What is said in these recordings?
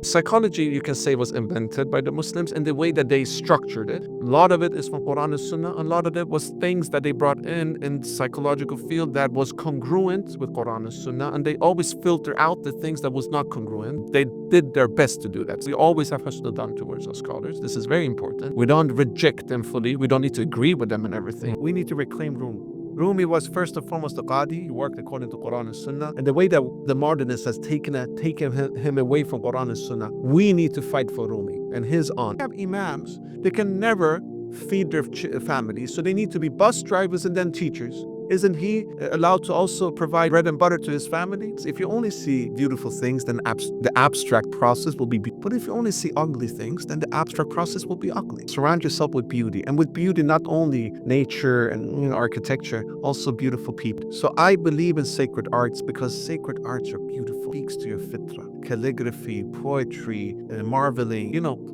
Psychology, you can say, was invented by the Muslims, and the way that they structured it, a lot of it is from Quran and Sunnah. A lot of it was things that they brought in the psychological field that was congruent with Quran and Sunnah, and they always filter out the things that was not congruent. They did their best to do that. We always have husnul dhan towards our scholars. This is very important. We don't reject them fully. We don't need to agree with them and everything. We need to reclaim Rumi. Rumi was first and foremost a Qadi. He worked according to Quran and Sunnah. And the way that the modernist has taken him away from Quran and Sunnah, we need to fight for Rumi and his on. We have imams, they can never feed their families, so they need to be bus drivers and then teachers. Isn't he allowed to also provide bread and butter to his family? If you only see beautiful things, then the abstract process will be beautiful. But if you only see ugly things, then the abstract process will be ugly. Surround yourself with beauty. And with beauty, not only nature and architecture, also beautiful people. So I believe in sacred arts because sacred arts are beautiful. It speaks to your fitra. Calligraphy, poetry, marveling.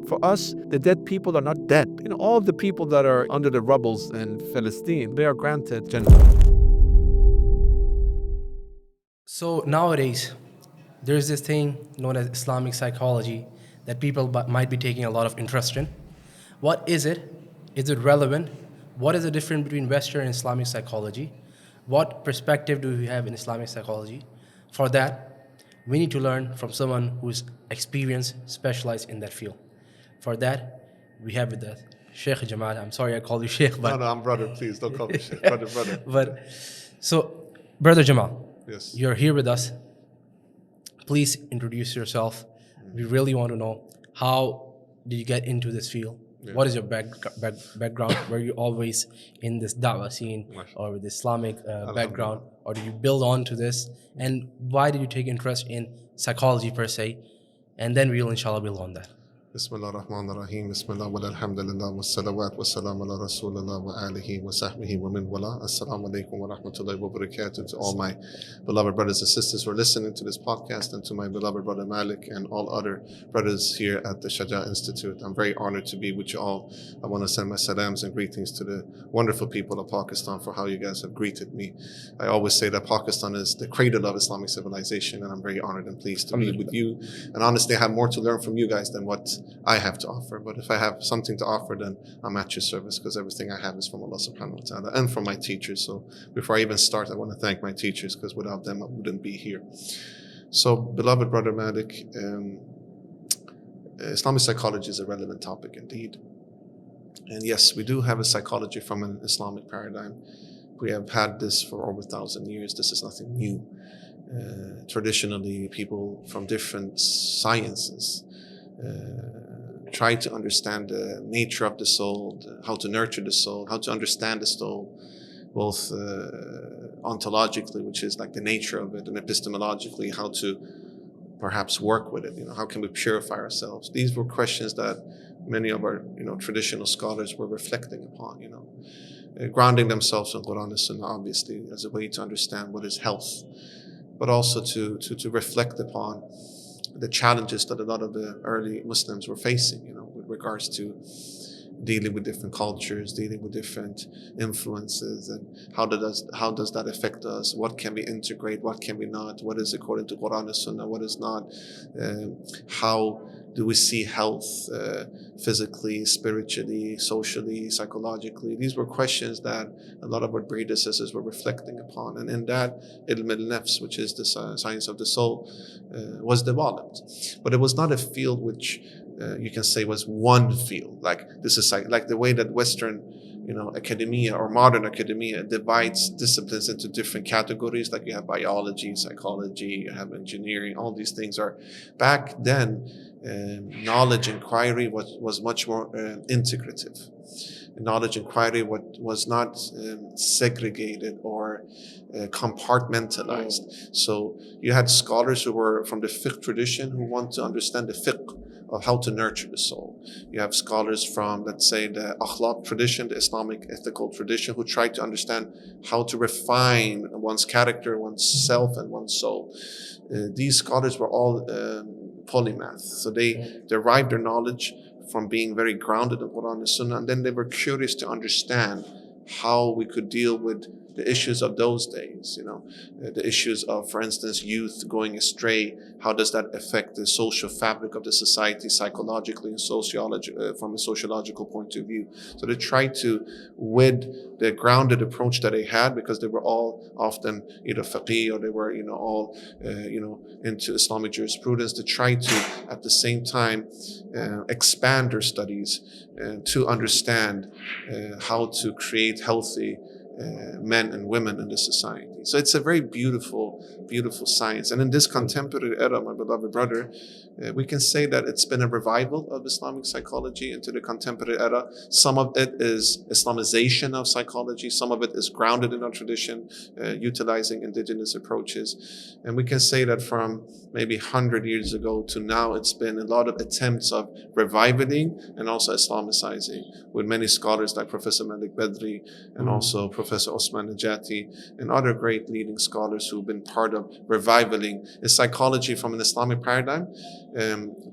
For us, the dead people are not dead. All the people that are under the rubbles in Palestine, they are granted Jannah. So nowadays, there's this thing known as Islamic psychology that people might be taking a lot of interest in. What is it? Is it relevant? What is the difference between Western and Islamic psychology? What perspective do we have in Islamic psychology? For that, we need to learn from someone who is experienced, specialized in that field. For that, we have with us Sheikh Jamal. I'm sorry I called you Sheikh, but No, I'm brother. Please don't call me Sheikh. Brother. but so, Brother Jamal, Yes. you're here with us. Please introduce yourself. We really want to know, how did you get into this field? Yeah. What is your background? Were you always in this da'wah scene or with Islamic background, or did you build on to this? And why did you take interest in psychology per se? And then we'll inshallah build on that. Bismillah ar-Rahman ar-Rahim. Bismillah wa alhamdulillah wa salawat wa salam ala Rasulullah wa alihi wa sahbihi wa min wala. Assalamu alaikum wa rahmatullahi wa barakatuh to all my beloved brothers and sisters who are listening to this podcast, and to my beloved brother Malik and all other brothers here at the Shaja Institute. I'm very honored to be with you all. I want to send my salams and greetings to the wonderful people of Pakistan for how you guys have greeted me. I always say that Pakistan is the cradle of Islamic civilization, and I'm very honored and pleased to be with you. And honestly, I have more to learn from you guys than what I have to offer. But if I have something to offer, then I'm at your service, because everything I have is from Allah subhanahu wa ta'ala and from my teachers. So before I even start, I want to thank my teachers, because without them I wouldn't be here. So beloved brother Malik, Islamic psychology is a relevant topic indeed. And yes, we do have a psychology from an Islamic paradigm. We have had this for over 1,000 years. This is nothing new. Traditionally, people from different sciences try to understand the nature of the soul, how to nurture the soul, how to understand the soul, both ontologically, which is like the nature of it, and epistemologically, how to perhaps work with it. How can we purify ourselves? These were questions that many of our traditional scholars were reflecting upon. Grounding themselves in Quran and Sunnah, obviously, as a way to understand what is health, but also to reflect upon the challenges that a lot of the early Muslims were facing, with regards to dealing with different cultures, dealing with different influences, and how does that affect us? What can we integrate? What can we not? What is according to Quran and Sunnah? What is not? How do we see health physically, spiritually, socially, psychologically? These were questions that a lot of our predecessors were reflecting upon. And in that, ilm al-nafs, which is the science of the soul, was developed. But it was not a field which you can say was one field. Like this is like the way that Western academia or modern academia divides disciplines into different categories. Like you have biology, psychology, you have engineering. All these things are back then. Knowledge inquiry was much more integrative. Knowledge inquiry was not segregated or compartmentalized. So you had scholars who were from the fiqh tradition who want to understand the fiqh of how to nurture the soul. You have scholars from, let's say, the akhlaq tradition, the Islamic ethical tradition, who try to understand how to refine one's character, one's self, and one's soul. These scholars were all polymath. So they derived their knowledge from being very grounded in Quran and Sunnah, and then they were curious to understand how we could deal with the issues of those days, the issues of, for instance, youth going astray. How does that affect the social fabric of the society psychologically and from a sociological point of view? So they tried to, with the grounded approach that they had, because they were all often either faqih or they were, all, into Islamic jurisprudence, to try to, at the same time, expand their studies to understand how to create healthy men and women in the society. So it's a very beautiful, beautiful science. And in this contemporary era, my beloved brother, we can say that it's been a revival of Islamic psychology into the contemporary era. Some of it is Islamization of psychology. Some of it is grounded in our tradition, utilizing indigenous approaches. And we can say that from maybe 100 years ago to now, it's been a lot of attempts of reviving and also Islamicizing, with many scholars like Professor Malik Bedri and also Professor Osman Najati and other great leading scholars who've been part of reviving psychology from an Islamic paradigm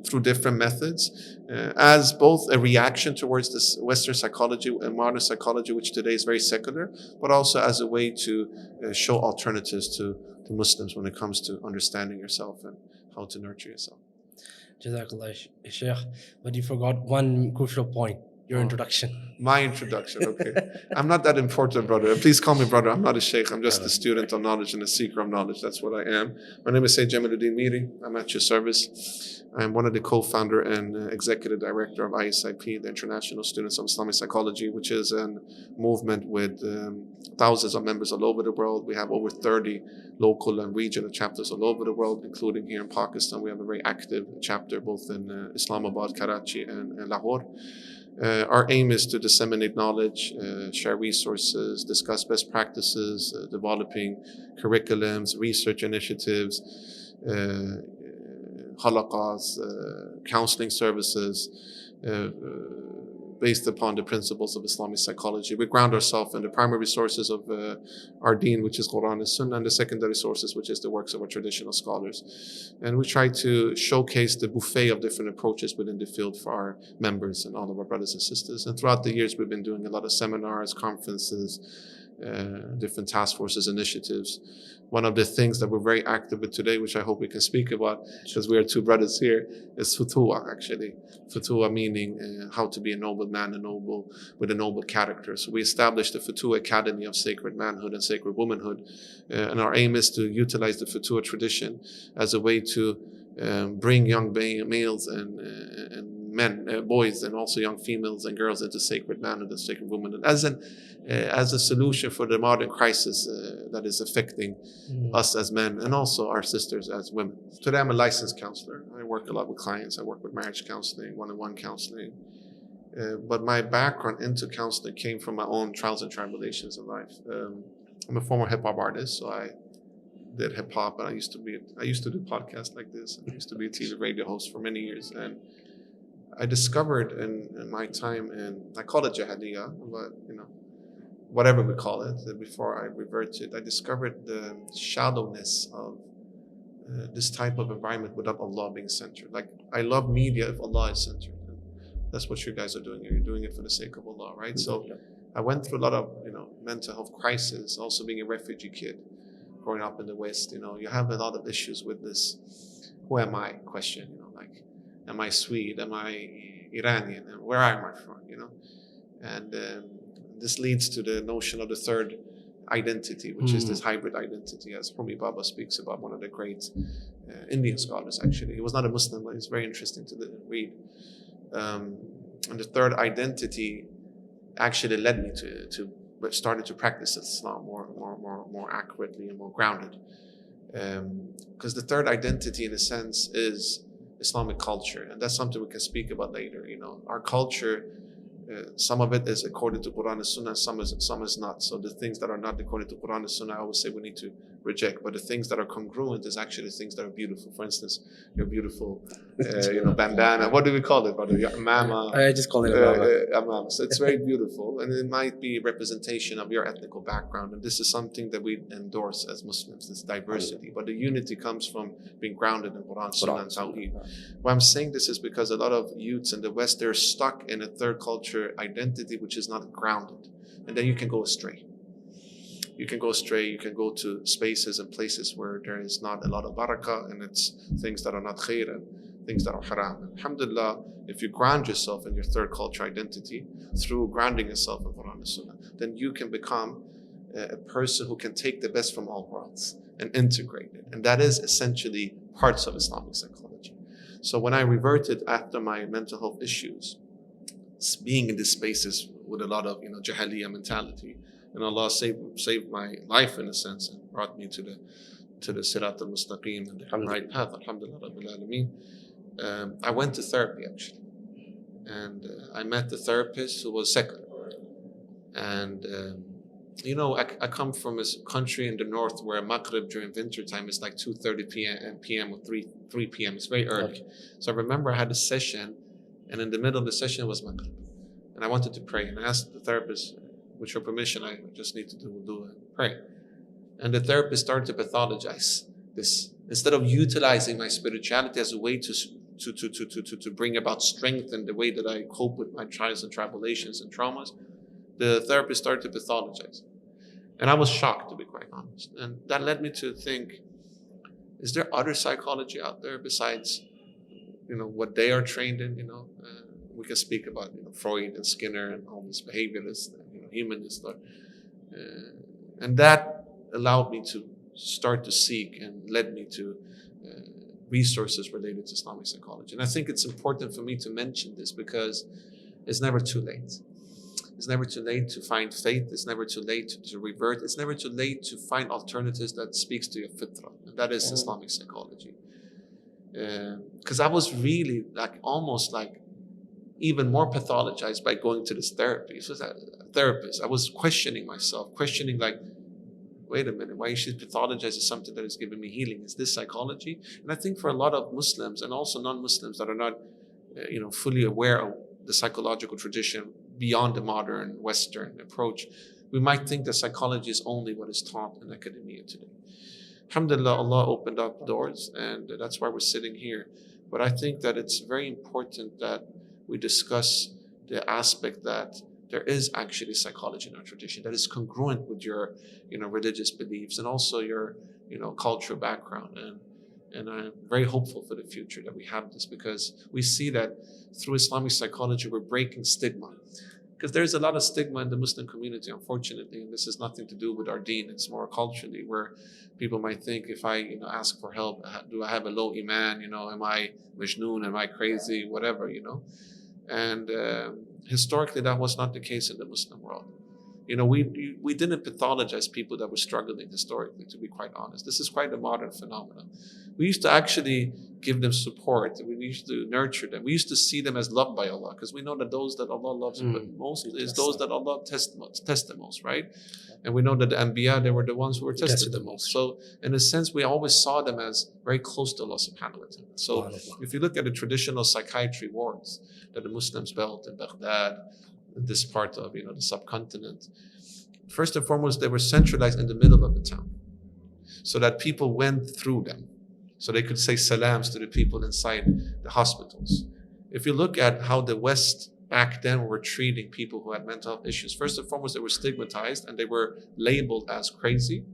through different methods, as both a reaction towards this Western psychology and modern psychology, which today is very secular, but also as a way to show alternatives to Muslims when it comes to understanding yourself and how to nurture yourself. Jazakallah, Sheikh. But you forgot one crucial point, your introduction. My introduction, okay. I'm not that important, brother. Please call me brother. I'm not a sheikh. I'm just a student of knowledge and a seeker of knowledge. That's what I am. My name is Sayyid Jamaluddin Miri. I'm at your service. I'm one of the co-founder and executive director of ISIP, the International Students of Islamic Psychology, which is a movement with thousands of members all over the world. We have over 30 local and regional chapters all over the world, including here in Pakistan. We have a very active chapter both in Islamabad, Karachi, and Lahore. Our aim is to disseminate knowledge, share resources, discuss best practices, developing curriculums, research initiatives, halaqas, counseling services, based upon the principles of Islamic psychology. We ground ourselves in the primary sources of our deen, which is Quran and Sunnah, and the secondary sources, which is the works of our traditional scholars. And we try to showcase the buffet of different approaches within the field for our members and all of our brothers and sisters. And throughout the years, we've been doing a lot of seminars, conferences, different task forces, initiatives. One of the things that we're very active with today, which I hope we can speak about, because we are two brothers here, is Futuwa, actually. Futuwa meaning how to be a noble man, with a noble character. So we established the Futuwa Academy of Sacred Manhood and Sacred Womanhood. And our aim is to utilize the Futuwa tradition as a way to bring young males and men, boys, and also young females and girls into sacred manhood and sacred womanhood as a solution for the modern crisis that is affecting us as men and also our sisters as women. Today I'm a licensed counselor. I work a lot with clients. I work with marriage counseling, one-on-one counseling. But my background into counseling came from my own trials and tribulations in life. I'm a former hip-hop artist, so I did hip-hop, and I used to do podcasts like this. I used to be a TV radio host for many years, and I discovered in my time, and I call it jahiliyyah, but whatever we call it, before I reverted, I discovered the shallowness of this type of environment without Allah being centered. Like, I love media if Allah is centered. And that's what you guys are doing. You're doing it for the sake of Allah, right? So I went through a lot of mental health crisis, also being a refugee kid, growing up in the West. You have a lot of issues with this "who am I?" question. Like, am I Swede? Am I Iranian? And where am I from? And this leads to the notion of the third identity, which is this hybrid identity, as Homi Bhabha speaks about, one of the great Indian scholars, actually. He was not a Muslim, but it's very interesting to read. And the third identity actually led me to started to practice Islam more accurately and more grounded. Because the third identity, in a sense, is Islamic culture, and that's something we can speak about later. Our culture, some of it is according to Quran and Sunnah, some is not. So the things that are not according to Quran and Sunnah, I always say we need to reject. But the things that are congruent is actually things that are beautiful. For instance, your beautiful, bandana. What do we call it, brother? Your amama. I just call it amama. So it's very beautiful, and it might be a representation of your ethnical background. And this is something that we endorse as Muslims. This diversity, but the unity comes from being grounded in Quran, Sunnah, and Tawheed. Why I'm saying this is because a lot of youths in the West, they're stuck in a third culture identity which is not grounded, and then you can go astray. you can go astray. You can go to spaces and places where there is not a lot of barakah, and it's things that are not khair and things that are haram. Alhamdulillah, if you ground yourself in your third culture identity through grounding yourself in Quran and Sunnah, then you can become a person who can take the best from all worlds and integrate it. And that is essentially parts of Islamic psychology. So when I reverted after my mental health issues, being in these spaces with a lot of Jahiliyyah mentality, and Allah saved my life in a sense and brought me to the Sirat al-Mustaqim and the right path, Alhamdulillah Rabbil Alameen. I went to therapy actually, and I met the therapist who was secular. And I come from a country in the north where Maghrib during winter time is like 2:30 p.m. or 3 p.m. It's very early. Okay. So I remember I had a session, and in the middle of the session was Maghrib, and I wanted to pray. And I asked the therapist, with your permission, I just need to do and pray. And the therapist started to pathologize this. Instead of utilizing my spirituality as a way to bring about strength in the way that I cope with my trials and tribulations and traumas, the therapist started to pathologize. And I was shocked, to be quite honest. And that led me to think, is there other psychology out there besides, what they are trained in? We can speak about Freud and Skinner and all these behaviorists, humanists, and that allowed me to start to seek and led me to resources related to Islamic psychology. And I think it's important for me to mention this because it's never too late. It's never too late to find faith. It's never too late to revert. It's never too late to find alternatives that speaks to your fitrah. And that is Islamic psychology. Because I was really almost even more pathologized by going to this therapy. It was a therapist. I was questioning myself, wait a minute, why should pathologize as something that is giving me healing? Is this psychology? And I think for a lot of Muslims and also non-Muslims that are not, fully aware of the psychological tradition beyond the modern Western approach, we might think that psychology is only what is taught in academia today. Alhamdulillah, Allah opened up doors, and that's why we're sitting here. But I think that it's very important that we discuss the aspect that there is actually psychology in our tradition that is congruent with your, religious beliefs and also your, cultural background. And I'm very hopeful for the future that we have this, because we see that through Islamic psychology, we're breaking stigma. Because there's a lot of stigma in the Muslim community, unfortunately, and this has nothing to do with our deen. It's more culturally, where people might think, if I ask for help, do I have a low iman? Am I majnoon? Am I crazy? Whatever, And historically, that was not the case in the Muslim world. We didn't pathologize people that were struggling historically, to be quite honest. This is quite a modern phenomenon. We used to actually give them support. We used to nurture them. We used to see them as loved by Allah, because we know that those that Allah loves most is those that Allah tests the most, right? And we know that the Anbiya, they were the ones who were tested the most. So in a sense, we always saw them as very close to Allah subhanahu wa ta'ala. So if you look at the traditional psychiatry wards that the Muslims built in Baghdad, this part of the subcontinent, first and foremost, they were centralized in the middle of the town, so that people went through them, so they could say salams to the people inside the hospitals. If you look at how the West back then were treating people who had mental health issues, first and foremost, they were stigmatized and they were labeled as crazy.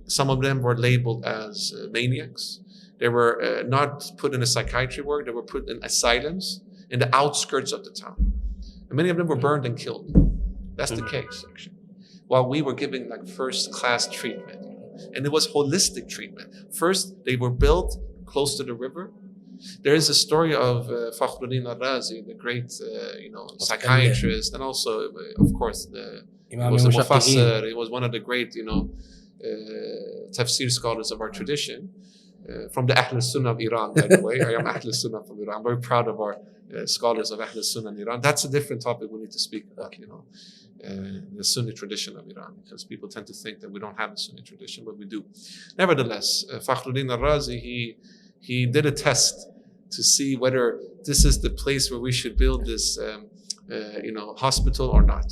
Some of them were labeled as maniacs. They were not put in a psychiatry ward, they were put in asylums in the outskirts of the town. And many of them were burned and killed. That's the case, actually. While we were giving first-class treatment. And it was holistic treatment. First, they were built close to the river. There is a story of Fakhruddin al-Razi, the great psychiatrist, and also, of course, he was a Mufassir. He was one of the great, tafsir scholars of our tradition. From the Ahl al-Sunnah of Iran, by the way. I am Ahl al-Sunnah from Iran. I'm very proud of our scholars of Ahl al-Sunnah in Iran. That's a different topic we need to speak about, the Sunni tradition of Iran, because people tend to think that we don't have a Sunni tradition, but we do. Nevertheless, Fakhruddin al-Razi, he did a test to see whether this is the place where we should build this, hospital or not.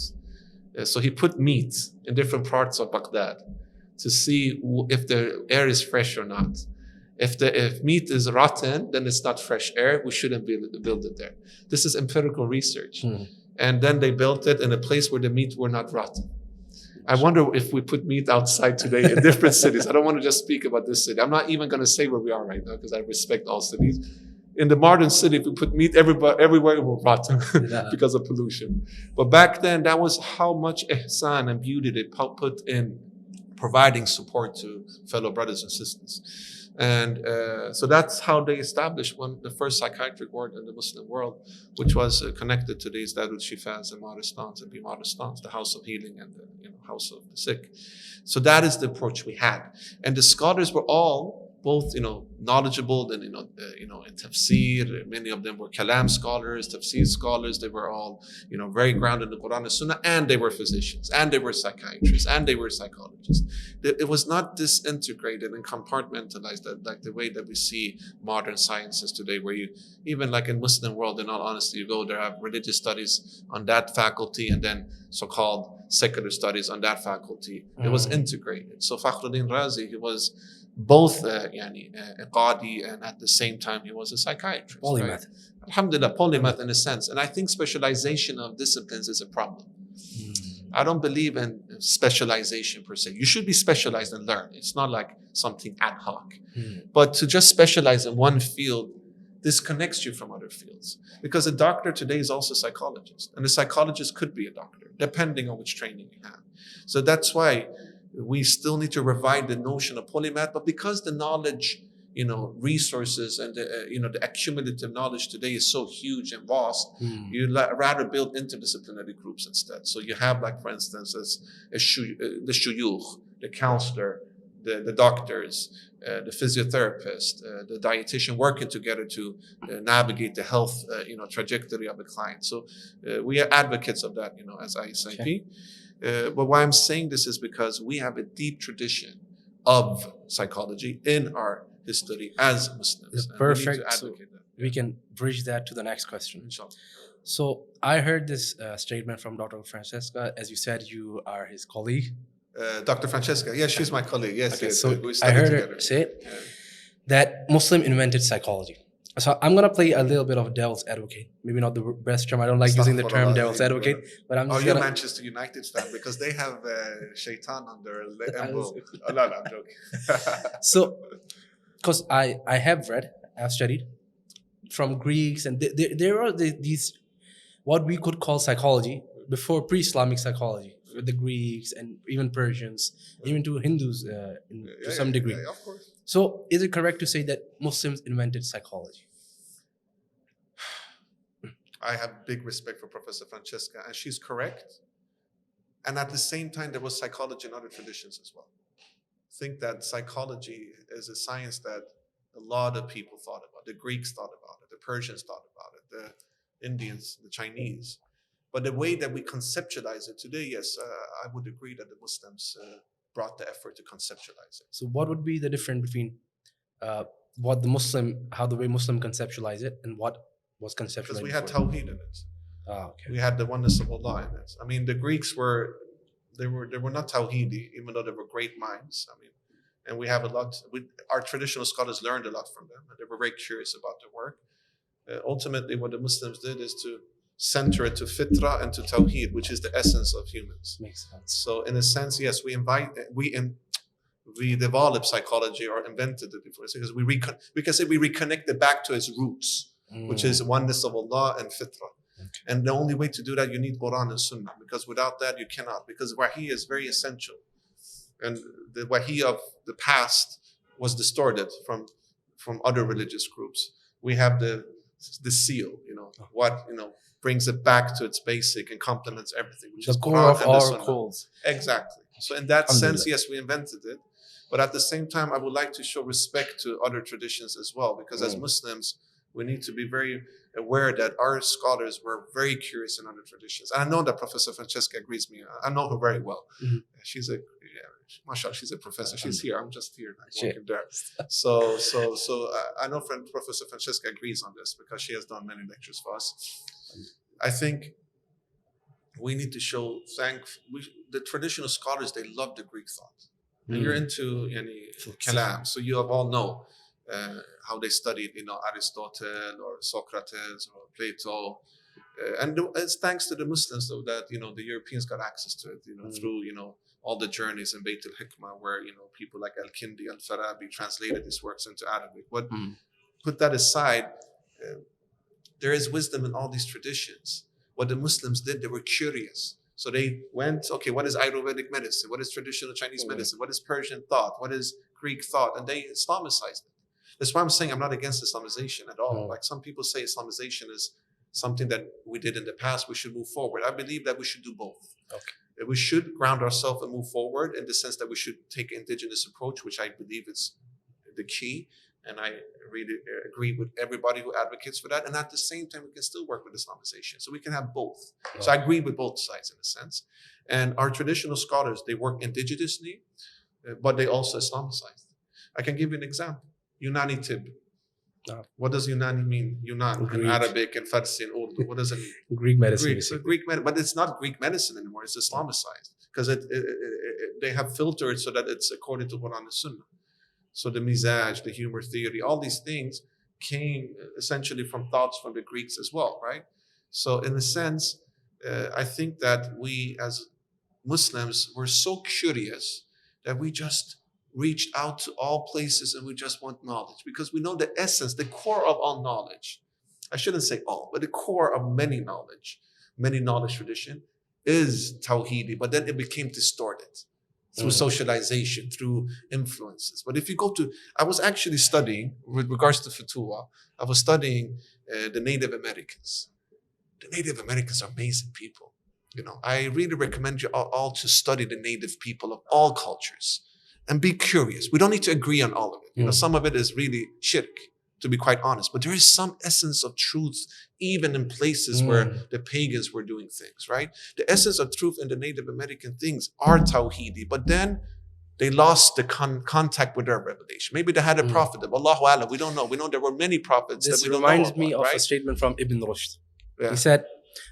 So he put meat in different parts of Baghdad to see if the air is fresh or not. If meat is rotten, then it's not fresh air. We shouldn't build it there. This is empirical research. And then they built it in a place where the meat were not rotten. I wonder if we put meat outside today in different cities. I don't want to just speak about this city. I'm not even going to say where we are right now because I respect all cities. In the modern city, if we put meat everywhere, it will rot because of pollution. But back then, that was how much ihsan and beauty they put in providing support to fellow brothers and sisters. And so that's how they established the first psychiatric ward in the Muslim world, which was connected to these Darul Shifas and Maristans and Bimaristans, the house of healing and the house of the sick. So that is the approach we had. And the scholars were all both, knowledgeable and, in tafsir. Many of them were kalam scholars, tafsir scholars. They were all, very grounded in the Quran and Sunnah, and they were physicians, and they were psychiatrists, and they were psychologists. It was not disintegrated and compartmentalized like the way that we see modern sciences today, where you, even like in Muslim world, in all honesty, you go, there have religious studies on that faculty, and then so-called secular studies on that faculty. It was integrated. So Fakhruddin Razi, he was both a qadi, and at the same time he was a psychiatrist. Polymath. Right? Alhamdulillah, polymath in a sense. And I think specialization of disciplines is a problem. I don't believe in specialization per se. You should be specialized and learn. It's not like something ad hoc. But to just specialize in one field disconnects you from other fields. Because a doctor today is also a psychologist, and a psychologist could be a doctor, depending on which training you have. So that's why we still need to revive the notion of polymath, but because the knowledge, resources and the accumulative knowledge today is so huge and vast, you rather build interdisciplinary groups instead. So you have, like, for instance, the shuyukh, the counselor, the doctors, the physiotherapist, the dietitian working together to navigate the health, trajectory of the client. So we are advocates of that, as ISIP. Okay. But why I'm saying this is because we have a deep tradition of psychology in our history as Muslims. Perfect. We need to advocate that. We can bridge that to the next question. Inshallah. So I heard this statement from Dr. Francesca. As you said, you are his colleague. Dr. Francesca, yes, she's my colleague. Yes, okay, yes. So I heard her say that Muslim invented psychology. So I'm going to play a little bit of devil's advocate. Maybe not the best term. I don't like using the term devil's advocate. But I'm just you're Manchester United fan because they have Shaitan on their emblem. No, I'm joking. So, because I've studied from Greeks, and there are these, what we could call psychology, before pre-Islamic psychology, with the Greeks and even Persians, even to Hindus to some degree. Yeah, of course. So is it correct to say that Muslims invented psychology? I have big respect for Professor Francesca, and she's correct. And at the same time, there was psychology in other traditions as well. I think that psychology is a science that a lot of people thought about. The Greeks thought about it, the Persians thought about it, the Indians, the Chinese. But the way that we conceptualize it today, yes, I would agree that the Muslims brought the effort to conceptualize it. So what would be the difference between how the way Muslim conceptualize it and what was conceptualized? Because we had Tawheed in it. Okay. We had the oneness of Allah in it. I mean, the Greeks were not Tawheedi, even though they were great minds. I mean, and we have our traditional scholars learned a lot from them, and they were very curious about their work. Ultimately, what the Muslims did is to center it to fitra and to tawheed, which is the essence of humans. Makes sense. So in a sense, yes, we developed psychology or invented it before, because we can say we reconnected back to its roots, which is oneness of Allah and fitra. Okay. And the only way to do that, you need Quran and Sunnah, because without that you cannot, because Wahi is very essential. And the Wahi of the past was distorted from other religious groups. We have the seal, what brings it back to its basic and complements everything, which is the core of our calls. Exactly. So in that sense, yes, we invented it. But at the same time, I would like to show respect to other traditions as well, because as Muslims, we need to be very aware that our scholars were very curious in other traditions. And I know that Professor Francesca agrees with me. I know her very well. She's mashallah, she's a professor. She's here. I'm just here, working there. So I know Professor Francesca agrees on this because she has done many lectures for us. I think we need to show the traditional scholars, they love the Greek thought. And you're into kalam, so you all know how they studied, Aristotle or Socrates or Plato. It's thanks to the Muslims though that the Europeans got access to it, through all the journeys in Bayt al-Hikmah, where people like Al-Kindi, Al-Farabi translated these works into Arabic. But put that aside, there is wisdom in all these traditions. What the Muslims did, they were curious. So they went, okay, what is Ayurvedic medicine? What is traditional Chinese medicine? What is Persian thought? What is Greek thought? And they Islamicized it. That's why I'm saying I'm not against Islamization at all. Like some people say Islamization is something that we did in the past, we should move forward. I believe that we should do both. Okay. That we should ground ourselves and move forward in the sense that we should take an indigenous approach, which I believe is the key. And I really agree with everybody who advocates for that. And at the same time, we can still work with Islamization. So we can have both. So I agree with both sides in a sense. And our traditional scholars, they work indigenously, but they also Islamicized. I can give you an example. Unani Tib. What does Unani mean? Yunan in Arabic and Farsi and Urdu. What does it mean? Greek medicine. Greek. So Greek medicine, but it's not Greek medicine anymore. It's Islamicized because they have filtered so that it's according to Quran and Sunnah. So the mizaj, the humor theory, all these things came essentially from thoughts from the Greeks as well, right? So in a sense, I think that we as Muslims were so curious that we just reached out to all places and we just want knowledge because we know the essence, the core of all knowledge. I shouldn't say all, but the core of many knowledge tradition is Tawheedi, but then it became distorted through socialization, through influences. But if you go to, I was actually studying, with regards to Futuwa, I was studying the Native Americans. The Native Americans are amazing people. I really recommend you all to study the native people of all cultures and be curious. We don't need to agree on all of it. Some of it is really shirk, to be quite honest. But there is some essence of truth, even in places where the pagans were doing things, right? The essence of truth in the Native American things are Tawheedi, but then they lost the contact with their revelation. Maybe they had a prophet, Allahu Alam, we don't know. We know there were many prophets This that we don't reminds know about, me of right? a statement from Ibn Rushd. Yeah. He said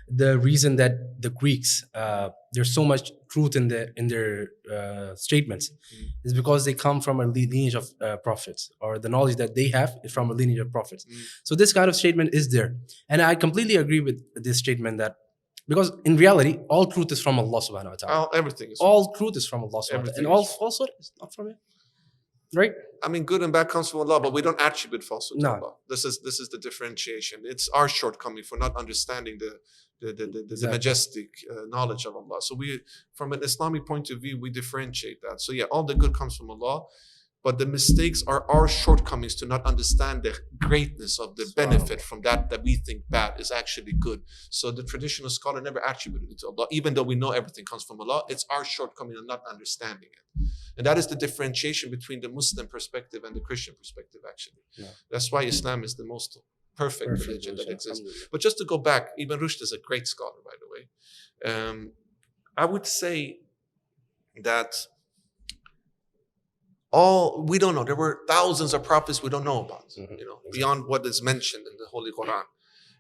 the reason that the Greeks, there's so much truth in their statements is because they come from a lineage of prophets, or the knowledge that they have is from a lineage of prophets. So this kind of statement is there. And I completely agree with this statement that because in reality, all truth is from Allah subhanahu wa ta'ala. Everything is All truth is from Allah subhanahu wa ta'ala. And all falsehood is not from Him. Right? I mean, good and bad comes from Allah, but we don't attribute falsehood to No. Allah. This is the differentiation. It's our shortcoming for not understanding the majestic knowledge of Allah. So we, from an Islamic point of view, we differentiate that. So yeah, all the good comes from Allah, but the mistakes are our shortcomings to not understand the greatness of the benefit from that we think bad is actually good. So the traditional scholar never attributed it to Allah, even though we know everything comes from Allah. It's our shortcoming of not understanding it. And that is the differentiation between the Muslim perspective and the Christian perspective, actually. Yeah. That's why Islam is the most perfect religion that exists. But just to go back, Ibn Rushd is a great scholar, by the way. I would say that we don't know. There were thousands of prophets we don't know about, beyond what is mentioned in the Holy Quran.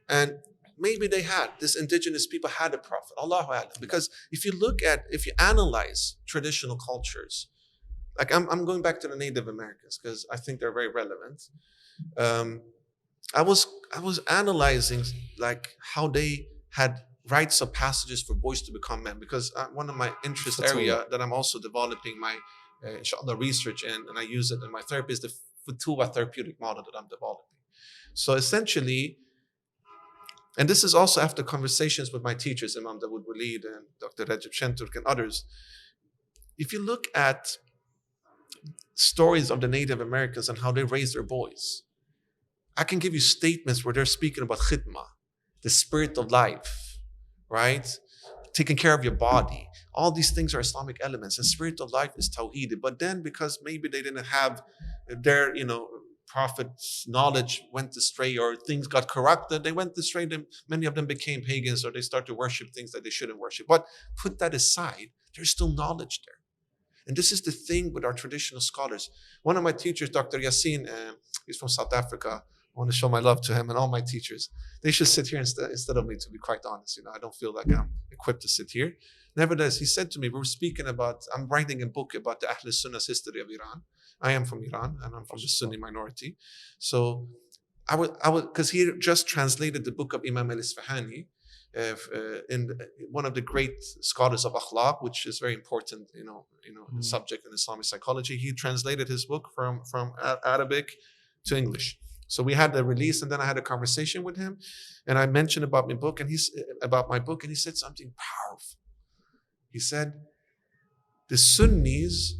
And maybe these indigenous people had a prophet, Allahu Alam. Because if you analyze traditional cultures, like I'm going back to the Native Americans because I think they're very relevant. I was analyzing like how they had rites of passages for boys to become men, because one of my interest area that I'm also developing my inshallah research in, and I use it in my therapy, is the Futuwa therapeutic model that I'm developing. So essentially, and this is also after conversations with my teachers, Imam Dawood Walid and Dr. Rajab Shenturk and others. If you look at stories of the Native Americans and how they raise their boys, I can give you statements where they're speaking about khidmah, the spirit of life, right? Taking care of your body. All these things are Islamic elements, and spirit of life is Tawheed. But then because maybe they didn't have their, prophet's knowledge went astray, or things got corrupted, they went astray, many of them became pagans, or they started to worship things that they shouldn't worship. But put that aside, there's still knowledge there. And this is the thing with our traditional scholars. One of my teachers, Dr. Yassin, he's from South Africa. I want to show my love to him and all my teachers. They should sit here instead of me, to be quite honest. I don't feel like I'm equipped to sit here. Nevertheless, he said to me, I'm writing a book about the Ahl Sunnah's history of Iran. I am from Iran and I'm from the Sunni minority. So I would, because he just translated the book of Imam al-Isfahani, in one of the great scholars of akhlaq, which is very important, subject in Islamic psychology. He translated his book from Arabic to English. So we had the release, and then I had a conversation with him, and I mentioned about my book, and he said something powerful. He said, the Sunnis,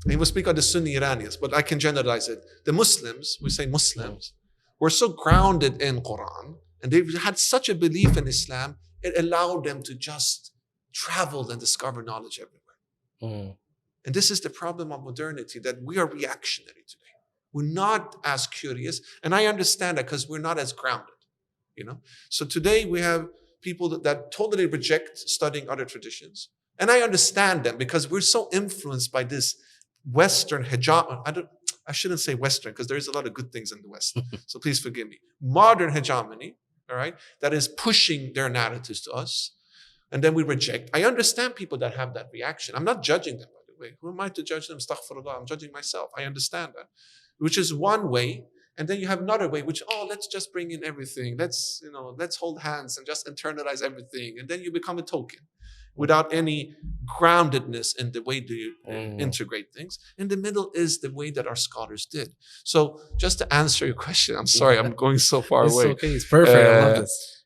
and he will speak of the Sunni Iranians, but I can generalize it. The Muslims, we say Muslims, were so grounded in Quran, and they had such a belief in Islam, it allowed them to just travel and discover knowledge everywhere. And this is the problem of modernity, that we are reactionary today. We're not as curious, and I understand that because we're not as grounded, So today we have people that totally reject studying other traditions. And I understand them because we're so influenced by this Western hijab. I shouldn't say Western because there is a lot of good things in the West. So please forgive me. Modern hegemony, all right, that is pushing their narratives to us. And then we reject. I understand people that have that reaction. I'm not judging them, by the way. Who am I to judge them? Astaghfirullah. I'm judging myself. I understand that. Which is one way. And then you have another way, which, let's just bring in everything. Let's hold hands and just internalize everything. And then you become a token without any groundedness in the way that you integrate things. In the middle is the way that our scholars did. So just to answer your question, I'm sorry, I'm going so far away. It's okay, it's perfect. I love this.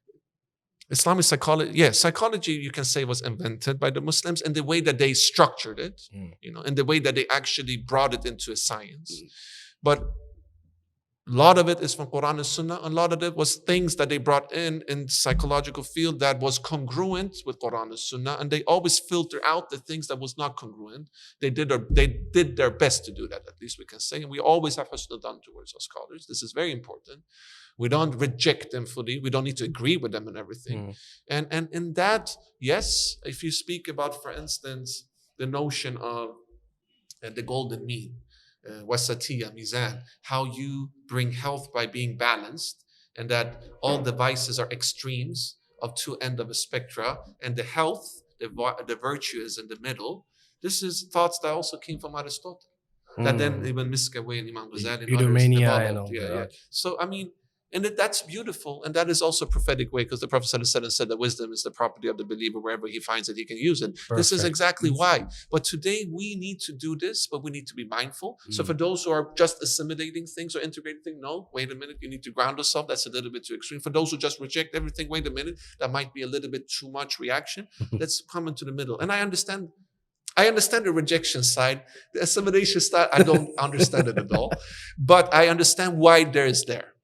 Islamic psychology, psychology, you can say, was invented by the Muslims in the way that they structured it, in the way that they actually brought it into a science. But a lot of it is from Quran and Sunnah. A lot of it was things that they brought in psychological field that was congruent with Quran and Sunnah, and they always filter out the things that was not congruent. They did their best to do that, at least we can say. And we always have husnul done towards our scholars. This is very important. We don't reject them fully. We don't need to agree with them and everything. And in that, yes, if you speak about, for instance, the notion of the golden mean, wasatiyya, mizan, how you bring health by being balanced, and that all the vices are extremes of two ends of a spectra, and the health, the virtue is in the middle. This is thoughts that also came from Aristotle, that then Ibn Miskawayh and Imam Ghazali and others developed. Yeah. So I mean, and that's beautiful, and that is also a prophetic way, because the Prophet ﷺ said that wisdom is the property of the believer. Wherever he finds it, he can use it. Perfect. This is exactly why. But today we need to do this, but we need to be mindful. So for those who are just assimilating things or integrating things, no, wait a minute, you need to ground yourself. That's a little bit too extreme. For those who just reject everything, wait a minute, that might be a little bit too much reaction. Let's come into the middle. And I understand the rejection side. The assimilation side, I don't understand it at all. But I understand why there is there.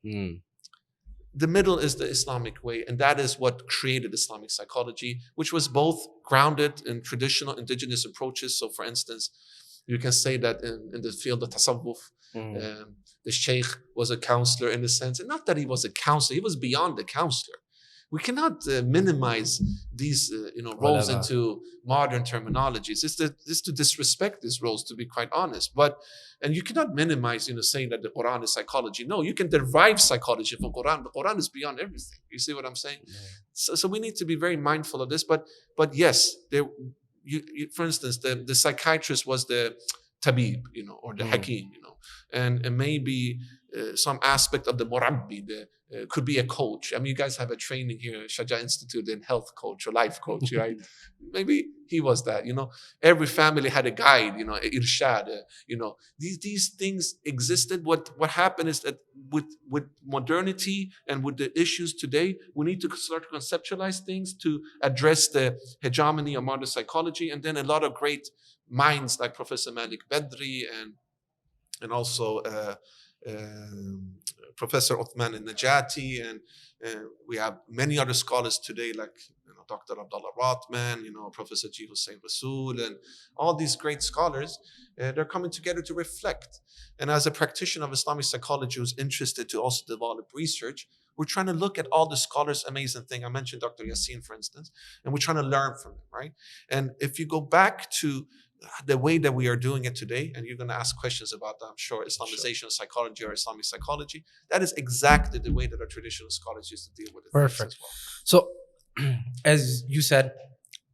The middle is the Islamic way, and that is what created Islamic psychology, which was both grounded in traditional indigenous approaches. So, for instance, you can say that in the field of tasawwuf, the sheikh was a counselor in a sense, and not that he was a counselor, he was beyond a counselor. We cannot minimize these roles into modern terminologies. It's to disrespect these roles, to be quite honest. And you cannot minimize, saying that the Quran is psychology. No, you can derive psychology from Quran. The Quran is beyond everything. You see what I'm saying? So we need to be very mindful of this. But yes, for instance, the psychiatrist was the tabib, or the hakim, and maybe some aspect of the murabbi, could be a coach. I mean, you guys have a training here at Sharjah Institute in health coach or life coach, right? Maybe he was that, Every family had a guide, irshad, These things existed. What happened is that with modernity and with the issues today, we need to start to conceptualize things to address the hegemony of modern psychology. And then a lot of great minds like Professor Malik Badri and also Professor Uthman al-Najati, and we have many other scholars today like Dr. Abdullah Ratman, Professor G. Hussein Rasool, and all these great scholars, they're coming together to reflect. And as a practitioner of Islamic psychology who's interested to also develop research, we're trying to look at all the scholars' amazing thing. I mentioned Dr. Yassin, for instance, and we're trying to learn from them, right? And if you go back to the way that we are doing it today, and you're going to ask questions about that, I'm sure, Islamization of psychology or Islamic psychology, that is exactly the way that our traditional scholars used to deal with it. Perfect. So, as you said,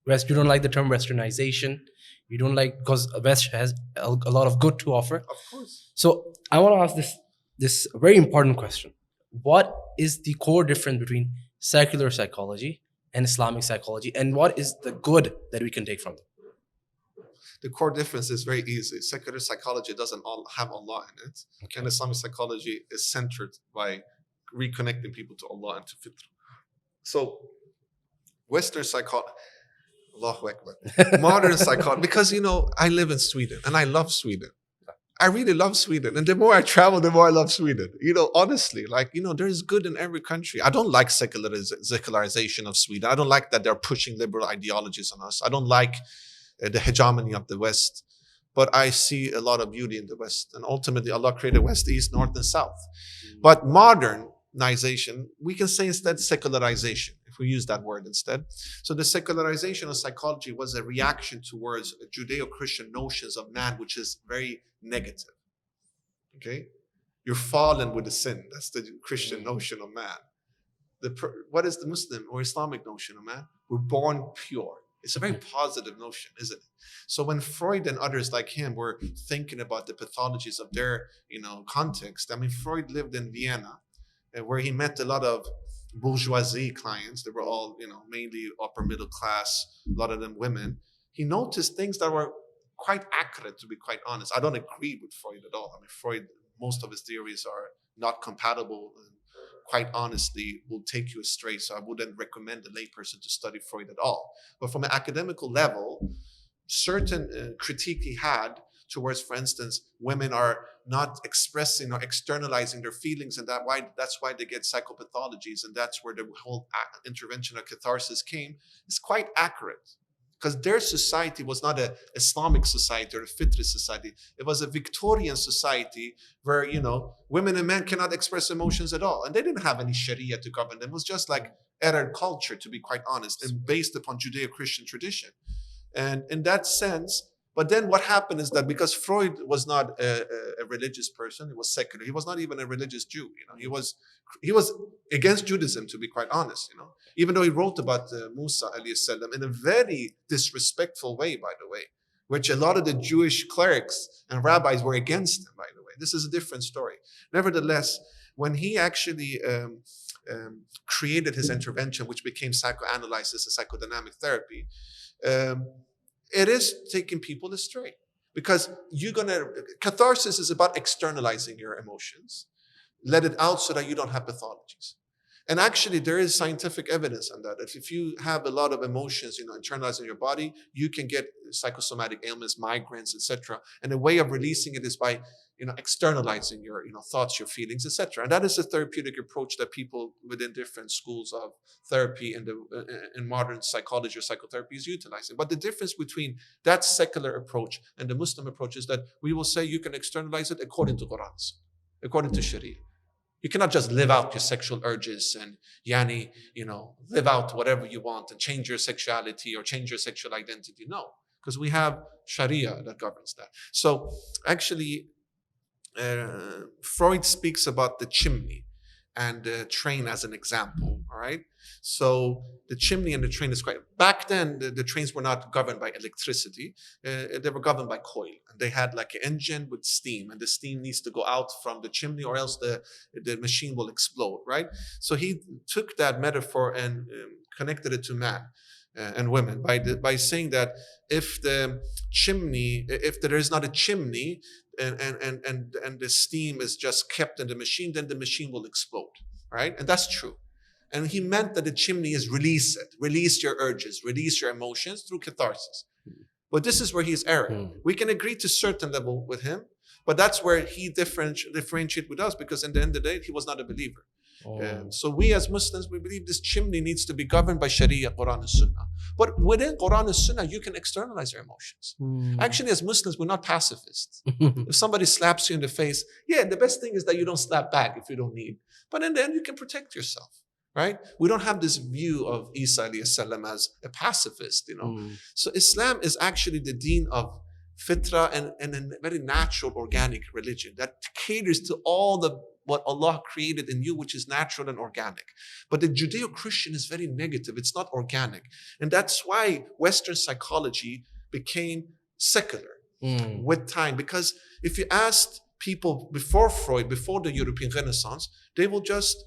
you don't like the term westernization. You don't like, because West has a lot of good to offer. Of course. So, I want to ask this very important question. What is the core difference between secular psychology and Islamic psychology, and what is the good that we can take from them? The core difference is very easy. Secular psychology doesn't all have Allah in it, and Islamic psychology is centered by reconnecting people to Allah and to Fitra. So, Western psychology, Allahu Akbar, modern psychology, because I live in Sweden and I love Sweden. I really love Sweden, and the more I travel, the more I love Sweden. Honestly, there's good in every country. I don't like secularization of Sweden. I don't like that they're pushing liberal ideologies on us. I don't like the hegemony of the West, but I see a lot of beauty in the West. And ultimately, Allah created West, East, North, and South. But modernization, we can say instead secularization, if we use that word instead. So the secularization of psychology was a reaction towards Judeo-Christian notions of man, which is very negative. Okay? You're fallen with the sin. That's the Christian notion of man. What is the Muslim or Islamic notion of man? We're born pure. It's a very positive notion, isn't it? So when Freud and others like him were thinking about the pathologies of their, context, Freud lived in Vienna, where he met a lot of bourgeoisie clients. They were all, mainly upper middle class, a lot of them women. He noticed things that were quite accurate, to be quite honest. I don't agree with Freud at all. Freud, most of his theories are not compatible, and quite honestly will take you astray. So I wouldn't recommend a layperson to study Freud at all. But from an academical level, certain critique he had towards, for instance, women are not expressing or externalizing their feelings, and that's why they get psychopathologies, and that's where the whole intervention of catharsis came, is quite accurate. Because their society was not an Islamic society or a Fitrist society. It was a Victorian society where, women and men cannot express emotions at all. And they didn't have any Sharia to govern them. It was just like Arab culture, to be quite honest, and based upon Judeo-Christian tradition. And in that sense, but then what happened is that because Freud was not a religious person, he was secular. He was not even a religious Jew. He was against Judaism, to be quite honest. Even though he wrote about Musa alayhi salam in a very disrespectful way, by the way, which a lot of the Jewish clerics and rabbis were against him, by the way. This is a different story. Nevertheless, when he actually created his intervention, which became psychoanalysis and psychodynamic therapy, it is taking people astray, because catharsis is about externalizing your emotions. Let it out so that you don't have pathologies. And actually, there is scientific evidence on that. If you have a lot of emotions, internalized in your body, you can get psychosomatic ailments, migraines, etc. And the way of releasing it is by, externalizing your, thoughts, your feelings, etc. And that is a therapeutic approach that people within different schools of therapy in modern psychology or psychotherapy is utilizing. But the difference between that secular approach and the Muslim approach is that we will say you can externalize it according to Quran, according to Sharia. You cannot just live out your sexual urges and live out whatever you want and change your sexuality or change your sexual identity. No, because we have Sharia that governs that. So actually, Freud speaks about the chimney and the train as an example, all right? So the chimney and the train is quite... Back then, the trains were not governed by electricity. They were governed by coil. And they had like an engine with steam, and the steam needs to go out from the chimney or else the machine will explode, right? So he took that metaphor and connected it to man and women by saying that if there is not a chimney, and the steam is just kept in the machine, then the machine will explode, right? And that's true. And he meant that the chimney is release your urges, release your emotions through catharsis. But this is where he's erring. We can agree to a certain level with him, but that's where he differentiate with us, because in the end of the day, he was not a believer. So we as Muslims, we believe this chimney needs to be governed by Sharia, Quran and Sunnah. But within Quran and Sunnah, you can externalize your emotions. Actually, as Muslims, we're not pacifists. If somebody slaps you in the face, the best thing is that you don't slap back if you don't need. But in the end, you can protect yourself, right? We don't have this view of Isa alayhi salam as a pacifist, So Islam is actually the deen of fitra and a very natural, organic religion that caters to all what Allah created in you, which is natural and organic. But the Judeo-Christian is very negative. It's not organic. And that's why Western psychology became secular with time. Because if you asked people before Freud, before the European Renaissance, they will just,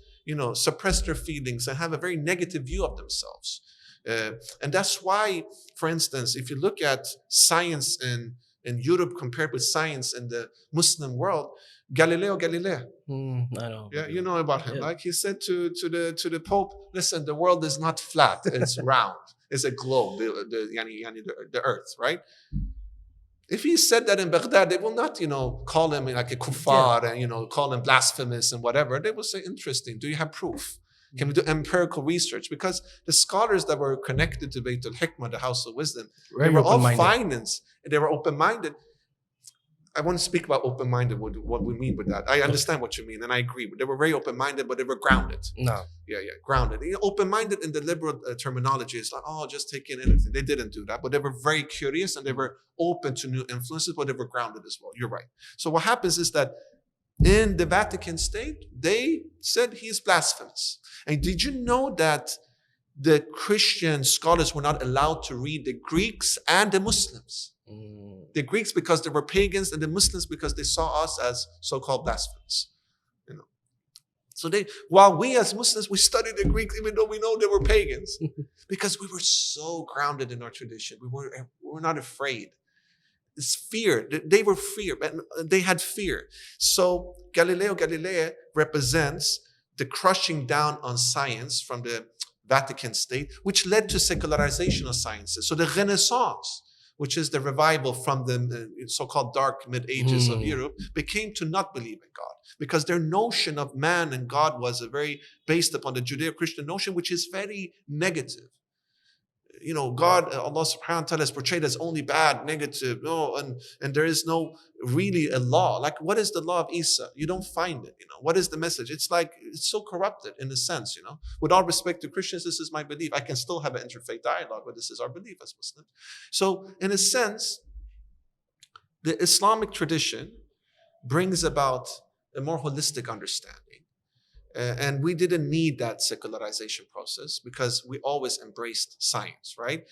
suppress their feelings and have a very negative view of themselves. And that's why, for instance, if you look at science in Europe compared with science in the Muslim world, Galileo Galilei, I know. yeah, you know about him. Yeah. Like he said to the Pope, listen, the world is not flat; it's round. It's a globe, the Earth, right? If he said that in Baghdad, they will not, call him like a kuffar and call him blasphemous and whatever. They will say, interesting. Do you have proof? Can we do empirical research? Because the scholars that were connected to Bayt al-Hikmah, the House of Wisdom, Very they were all open-minded. finance. They were open-minded. I want to speak about open-minded, what we mean with that. I understand what you mean, and I agree. But they were very open-minded, but they were grounded. No. Yeah, grounded. Open-minded in the liberal terminology. It's like, just take in anything. They didn't do that, but they were very curious and they were open to new influences, but they were grounded as well. You're right. So what happens is that in the Vatican State, they said he's blasphemous. And did you know that the Christian scholars were not allowed to read the Greeks and the Muslims? The Greeks because they were pagans, and the Muslims because they saw us as so-called blasphemers. So while we as Muslims, we study the Greeks, even though we know they were pagans, because we were so grounded in our tradition. We were not afraid. It's fear. They were fear, but they had fear. So Galileo Galilei represents the crushing down on science from the Vatican State, which led to secularization of sciences. So the Renaissance, which is the revival from the so-called dark mid-ages of Europe, became to not believe in God, because their notion of man and God was based upon the Judeo-Christian notion, which is very negative. God, Allah subhanahu wa ta'ala is portrayed as only bad, negative, and there is no really a law. Like, what is the law of Isa? You don't find it. What is the message? It's like, it's so corrupted in a sense, With all respect to Christians, this is my belief. I can still have an interfaith dialogue, but this is our belief as Muslims. So, in a sense, the Islamic tradition brings about a more holistic understanding. And we didn't need that secularization process because we always embraced science, right?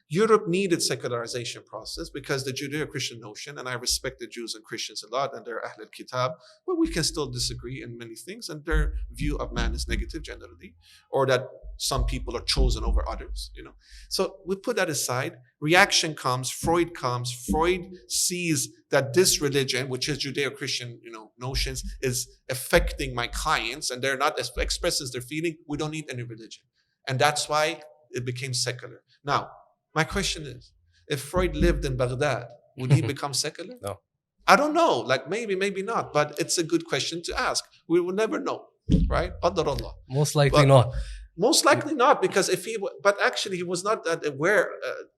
Europe needed secularization process because the Judeo-Christian notion, and I respect the Jews and Christians a lot and their Ahl al-Kitab, but we can still disagree in many things, and their view of man is negative generally, or that some people are chosen over others, So we put that aside. Reaction comes, Freud comes. Freud sees that this religion, which is Judeo-Christian, notions, is affecting my clients, and they're not expressing their feeling. We don't need any religion. And that's why it became secular. Now, my question is, if Freud lived in Baghdad, would he become secular? No. I don't know. Like maybe not, but it's a good question to ask. We will never know, right? Qadar Allah. Most likely not. Most likely not, because but actually he was not that aware.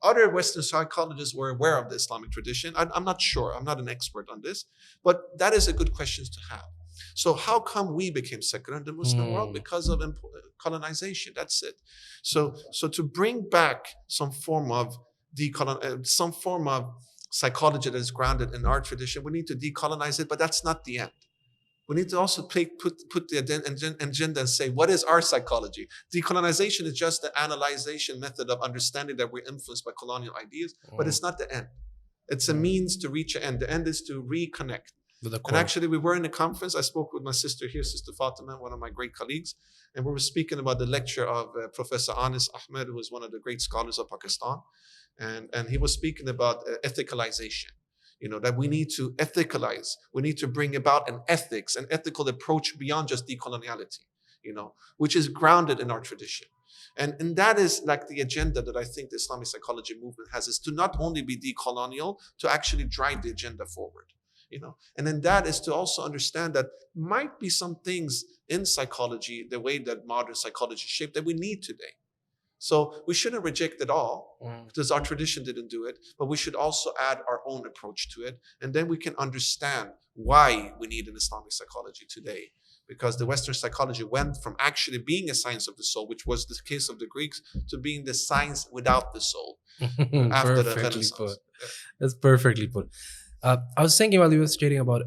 Other Western psychologists were aware of the Islamic tradition. I'm not sure. I'm not an expert on this, but that is a good question to have. So how come we became secular in the Muslim world? Because of colonization. That's it. So to bring back some form of psychology that is grounded in our tradition, we need to decolonize it, but that's not the end. We need to also put the agenda and say, what is our psychology? Decolonization is just the analyzation method of understanding that we're influenced by colonial ideas, but it's not the end. It's a means to reach an end. The end is to reconnect. And actually, we were in a conference. I spoke with my sister here, Sister Fatima, one of my great colleagues, and we were speaking about the lecture of Professor Anis Ahmed, who is one of the great scholars of Pakistan. And he was speaking about ethicalization. That we need to ethicalize. We need to bring about an ethical approach beyond just decoloniality, which is grounded in our tradition. And that is like the agenda that I think the Islamic psychology movement has, is to not only be decolonial, to actually drive the agenda forward. And then that is to also understand that might be some things in psychology, the way that modern psychology is shaped, that we need today. So we shouldn't reject it all because our tradition didn't do it, but we should also add our own approach to it. And then we can understand why we need an Islamic psychology today. Because the Western psychology went from actually being a science of the soul, which was the case of the Greeks, to being the science without the soul after the Renaissance. Put. That's perfectly put. I was thinking while you were stating about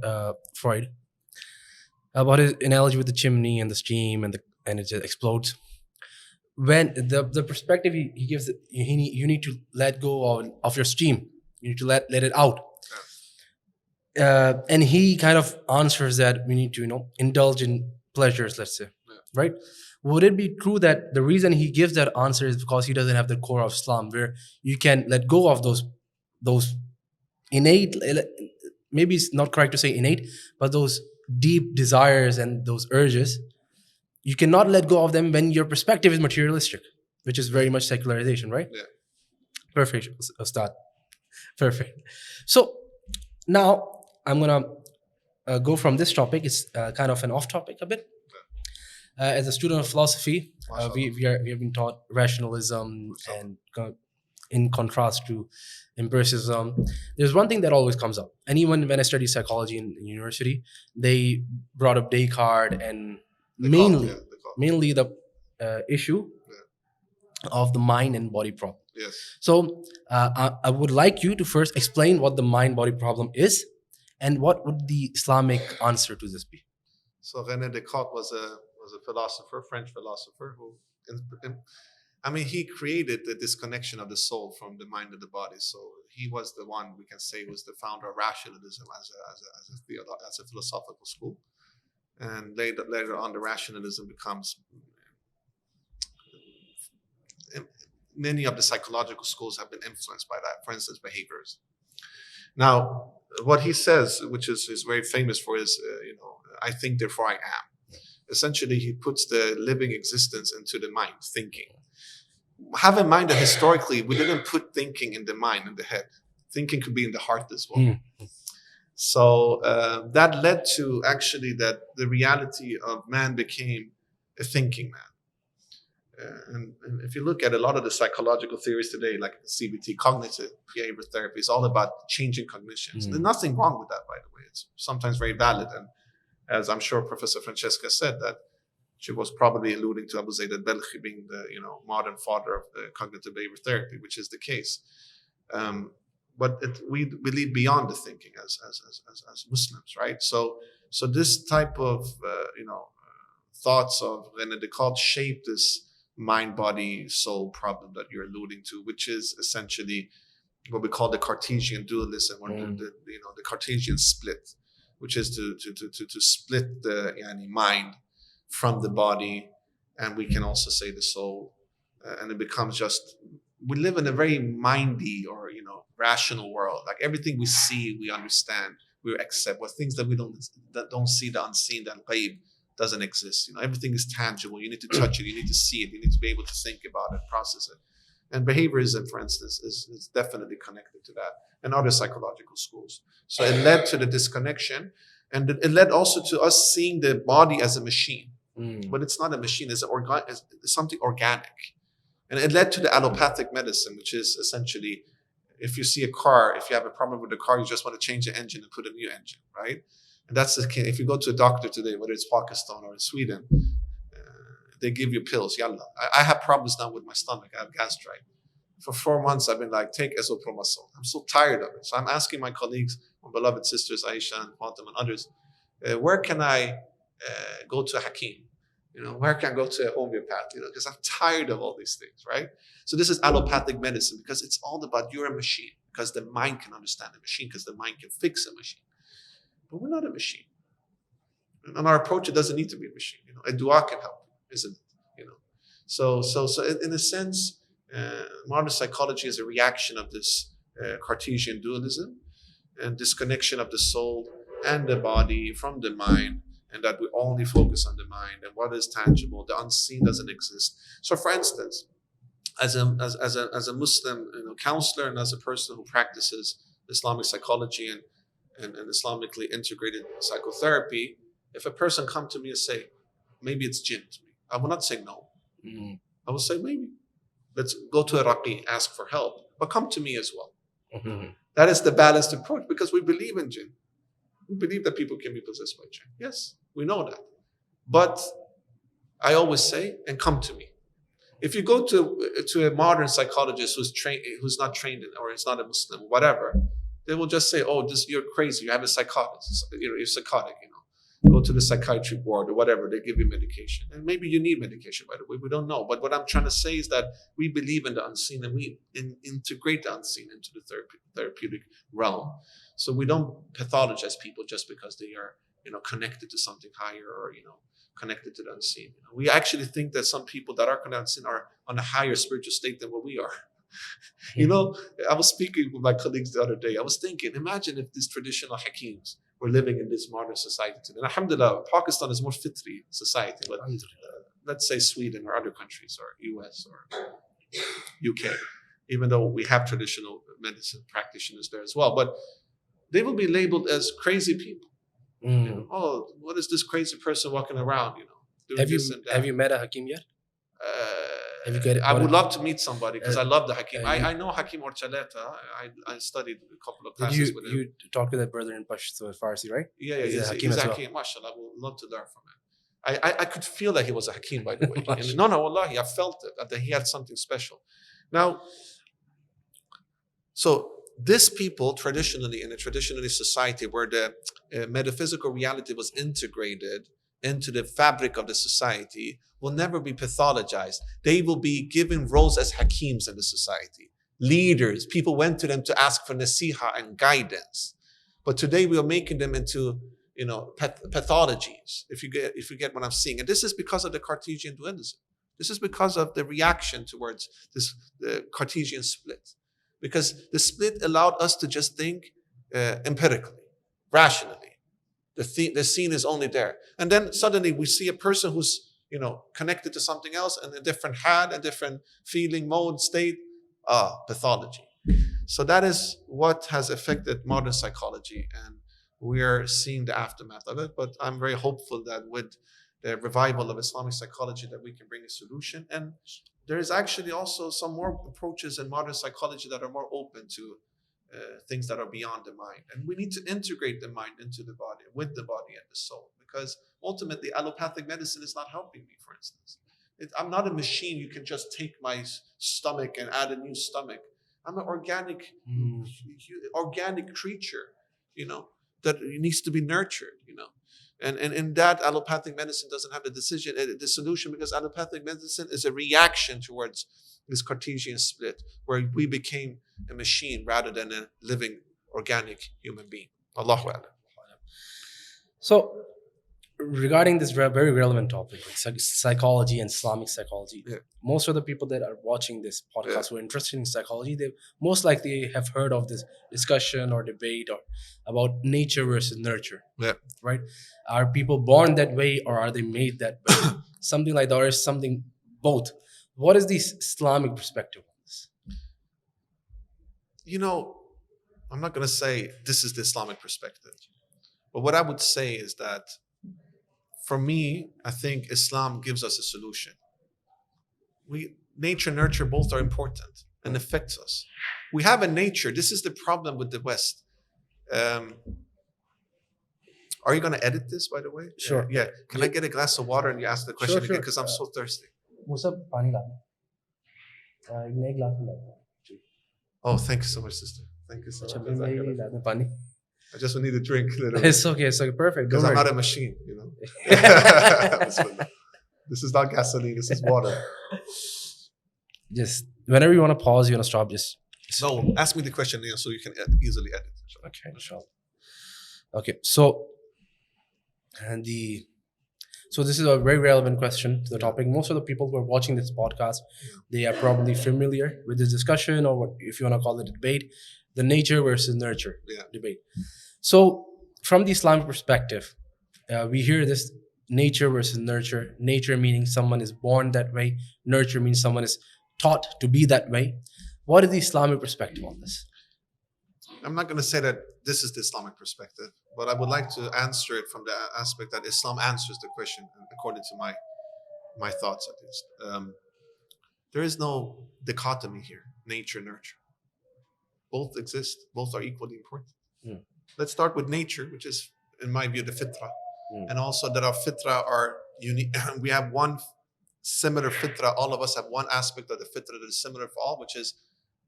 Freud, about his analogy with the chimney and the steam and it just explodes. When the perspective he gives, you need to let go of your steam. You need to let it out. And he kind of answers that we need to indulge in pleasures, let's say. right? Would it be true that the reason he gives that answer is because he doesn't have the core of Islam, where you can let go of those innate, maybe it's not correct to say innate, but those deep desires and those urges, you cannot let go of them when your perspective is materialistic, which is very much secularization, right? Yeah. Perfect, Ustad. Perfect. So now I'm gonna go from this topic. It's kind of an off topic a bit. As a student of philosophy, we have been taught rationalism, and in contrast to empiricism, there's one thing that always comes up. And even when I studied psychology in university, they brought up Descartes and mainly the issue of the mind and body problem. Yes. So I would like you to first explain what the mind-body problem is, and what would the Islamic answer to this be? So René Descartes was a philosopher, French philosopher, who, he created the disconnection of the soul from the mind and the body. So he was the one, we can say, was the founder of rationalism as a philosophical school. And later on, the rationalism becomes. Many of the psychological schools have been influenced by that. For instance, behaviors. Now, what he says, which is very famous for, is I think, therefore I am. Essentially, he puts the living existence into the mind, thinking. Have in mind that historically, we didn't put thinking in the mind, in the head. Thinking could be in the heart as well. So that led to actually that the reality of man became a thinking man. And if you look at a lot of the psychological theories today, like CBT, cognitive behavior therapy, is all about changing cognitions. There's nothing wrong with that, by the way. It's sometimes very valid. And as I'm sure Professor Francesca said, that she was probably alluding to Abu Zayd al-Balkhi being the modern father of the cognitive behavior therapy, which is the case. But we believe beyond the thinking as Muslims, right? So this type of thoughts of René Descartes shape this mind, body, soul problem that you're alluding to, which is essentially what we call the Cartesian dualism, or the Cartesian split, which is to split the mind from the body, and we can also say the soul, and it becomes just, we live in a very mindy or rational world. Like everything we see, we understand, we accept. But things that we don't see, the unseen, the al-ghaib, doesn't exist. Everything is tangible. You need to touch it. You need to see it. You need to be able to think about it, process it. And behaviorism, for instance, is definitely connected to that, and other psychological schools. So it led to the disconnection, and it led also to us seeing the body as a machine. But it's not a machine. It's something organic. And it led to the allopathic medicine, which is essentially, if you see a car, if you have a problem with the car, you just want to change the engine and put a new engine, right? And that's the case. If you go to a doctor today, whether it's Pakistan or in Sweden, they give you pills. Yalla. I have problems now with my stomach. I have gastrite. For 4 months, I've been like, take esomeprazole. I'm so tired of it. So I'm asking my colleagues, my beloved sisters, Aisha and Fatima and others, where can I go to a Hakim? Where can I go to a homeopath? Because I'm tired of all these things, right? So this is allopathic medicine, because it's all about, you're a machine, because the mind can understand a machine, because the mind can fix a machine. But we're not a machine. And our approach, it doesn't need to be a machine. A dua can help, isn't it? So in a sense, modern psychology is a reaction of this Cartesian dualism and disconnection of the soul and the body from the mind, and that we only focus on the mind and what is tangible. The unseen doesn't exist. So, for instance, as a Muslim counselor, and as a person who practices Islamic psychology and Islamically integrated psychotherapy, if a person come to me and say, maybe it's jinn to me, I will not say no. I will say, maybe. Let's go to a raqi, ask for help, but come to me as well. That is the balanced approach, because we believe in jinn. We believe that people can be possessed by jinn. Yes, we know that. But I always say, and come to me. If you go to a modern psychologist who's not trained in, or is not a Muslim, whatever, they will just say, oh, you're crazy. You have a psychotic. You're psychotic, Go to the psychiatry ward or whatever. They give you medication. And maybe you need medication, by the way. We don't know. But what I'm trying to say is that we believe in the unseen, and we integrate the unseen into the therapeutic realm. So we don't pathologize people just because they are connected to something higher, or connected to the unseen. We actually think that some people that are connected to unseen are on a higher spiritual state than what we are. I was speaking with my colleagues the other day. I was thinking, imagine if these traditional hakims were living in this modern society today. And alhamdulillah, Pakistan is more fitri society, but let's say Sweden or other countries or US or UK, even though we have traditional medicine practitioners there as well, but they will be labeled as crazy people. Oh, what is this crazy person walking around, doing this and that. Have you met a Hakim yet? I would love to meet somebody because I love the Hakim. I know Hakim Orchaleta. I studied a couple of classes with him. You talked to that brother in Pashto Farsi, right? Yeah, he's a Hakim. MashaAllah, I would love to learn from him. I could feel that he was a Hakim, by the way. No, wallahi, I felt it, that he had something special. Now, so this people traditionally, in a traditionally society where the metaphysical reality was integrated into the fabric of the society, will never be pathologized. They will be given roles as hakims in the society. Leaders, people went to them to ask for nasiha and guidance. But today we are making them into pathologies, if you get what I'm seeing. And this is because of the Cartesian dualism. This is because of the reaction towards the Cartesian split. Because the split allowed us to just think empirically, rationally. The scene is only there. And then suddenly we see a person who's connected to something else and a different had, a different feeling, mode, state, pathology. So that is what has affected modern psychology, and we are seeing the aftermath of it. But I'm very hopeful that with the revival of Islamic psychology that we can bring a solution. And there is actually also some more approaches in modern psychology that are more open to things that are beyond the mind. And we need to integrate the mind into the body, with the body and the soul, because ultimately allopathic medicine is not helping me, for instance. I'm not a machine. You can just take my stomach and add a new stomach. I'm an organic creature, that needs to be nurtured, And in that, allopathic medicine doesn't have the solution, because allopathic medicine is a reaction towards this Cartesian split, where we became a machine rather than a living, organic human being. Allahu Akbar. So, regarding this very relevant topic, like psychology and Islamic psychology, most of the people that are watching this podcast who are interested in psychology, they most likely have heard of this discussion or debate about nature versus nurture. Right? Are people born that way, or are they made that way? Something like that, or is something both? What is the Islamic perspective on this? I'm not going to say this is the Islamic perspective, but what I would say is that, for me, I think Islam gives us a solution. Nature, nurture, both are important and affects us. We have a nature. This is the problem with the West. Are you going to edit this, by the way? Sure. Yeah. Can I get a glass of water and you ask the question again? Because I'm so thirsty. Oh, thank you so much, sister. Thank you so much. I just need a drink. Literally. It's okay, perfect. Because I'm not a machine, This is not gasoline, this is water. Just whenever you want to pause, you want to stop, just No, ask me the question again so you can easily edit. Okay, inshallah. Okay, so this is a very relevant question to the topic. Most of the people who are watching this podcast, they are probably familiar with this discussion, or what, if you want to call it a debate, the nature versus nurture debate. So from the Islamic perspective, we hear this nature versus nurture. Nature meaning someone is born that way. Nurture means someone is taught to be that way. What is the Islamic perspective on this? I'm not going to say that this is the Islamic perspective, but I would like to answer it from the aspect that Islam answers the question according to my thoughts, at least. There is no dichotomy here, nature, nurture. Both exist. Both are equally important. Let's start with nature, which is, in my view, the fitra. And also that our fitra are unique. We have one similar fitra. All of us have one aspect of the fitra that is similar for all, which is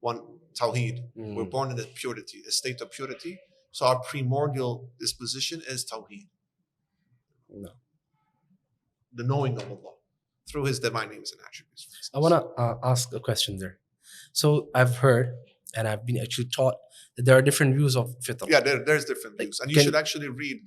one tawheed. We're born in a purity, a state of purity. So our primordial disposition is tawheed. The knowing of Allah through His divine names and attributes. I want to ask a question there. So I've heard, and I've been actually taught, that there are different views of fitrah. Yeah, there's different views. And you should actually read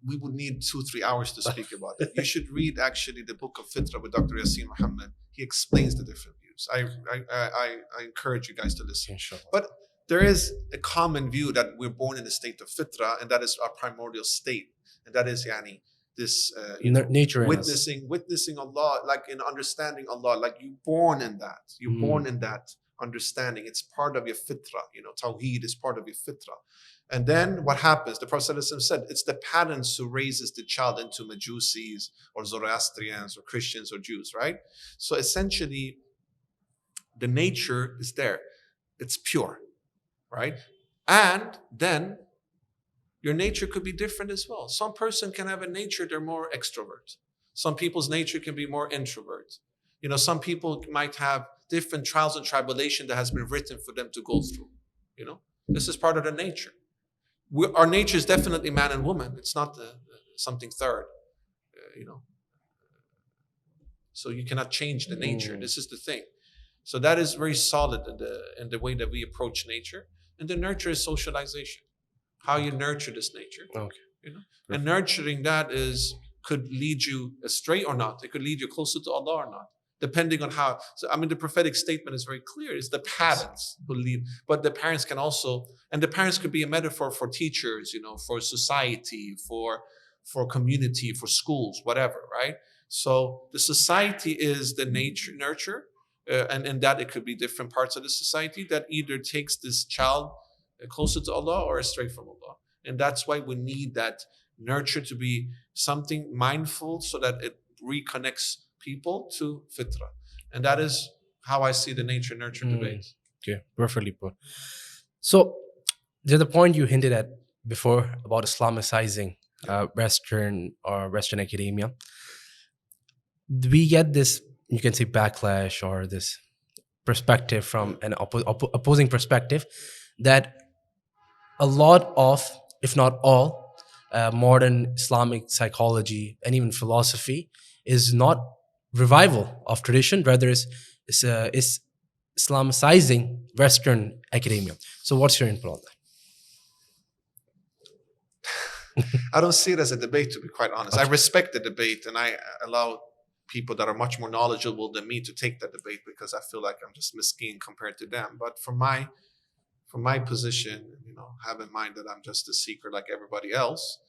we would need 2-3 hours to speak about it. You should read actually the book of Fitra with Dr. Yassin Muhammad. He explains the different views. I encourage you guys to listen. Inshallah. But there is a common view that we're born in a state of Fitra, and that is our primordial state, and that is yani this Nature in us. witnessing Allah, like in understanding Allah, like you're born in that. You're born in that understanding. It's part of your fitra. Tawheed is part of your fitra. And then what happens? The Prophet ﷺ said, it's the parents who raises the child into Majusis or Zoroastrians or Christians or Jews, right? So essentially, the nature is there. It's pure, right? And then your nature could be different as well. Some person can have a nature, they're more extrovert. Some people's nature can be more introvert. Some people might have different trials and tribulation that has been written for them to go through. This is part of the nature. Our nature is definitely man and woman. It's not something third, So you cannot change the nature. This is the thing. So that is very solid in the way that we approach nature. And the nurture is socialization. How you nurture this nature. Okay. And nurturing that could lead you astray or not. It could lead you closer to Allah or not, depending on how. So the prophetic statement is very clear. It's the parents who lead, but the parents can also, and the parents could be a metaphor for teachers, for society, for community, for schools, whatever, right? So the society is the nurture, and in that it could be different parts of the society that either takes this child closer to Allah or astray from Allah. And that's why we need that nurture to be something mindful so that it reconnects people to fitra. And that is how I see the nature-nurture debate. Okay, perfectly put. So there's the point you hinted at before about Islamicizing Western academia. We get this, you can say, backlash or this perspective from an opposing perspective that a lot of, if not all, modern Islamic psychology and even philosophy is not revival of tradition, rather is Islamicizing Western academia. So what's your input on that? I don't see it as a debate, to be quite honest. Okay. I respect the debate, and I allow people that are much more knowledgeable than me to take that debate because I feel like I'm just miskeen compared to them. But from my position, have in mind that I'm just a seeker like everybody else,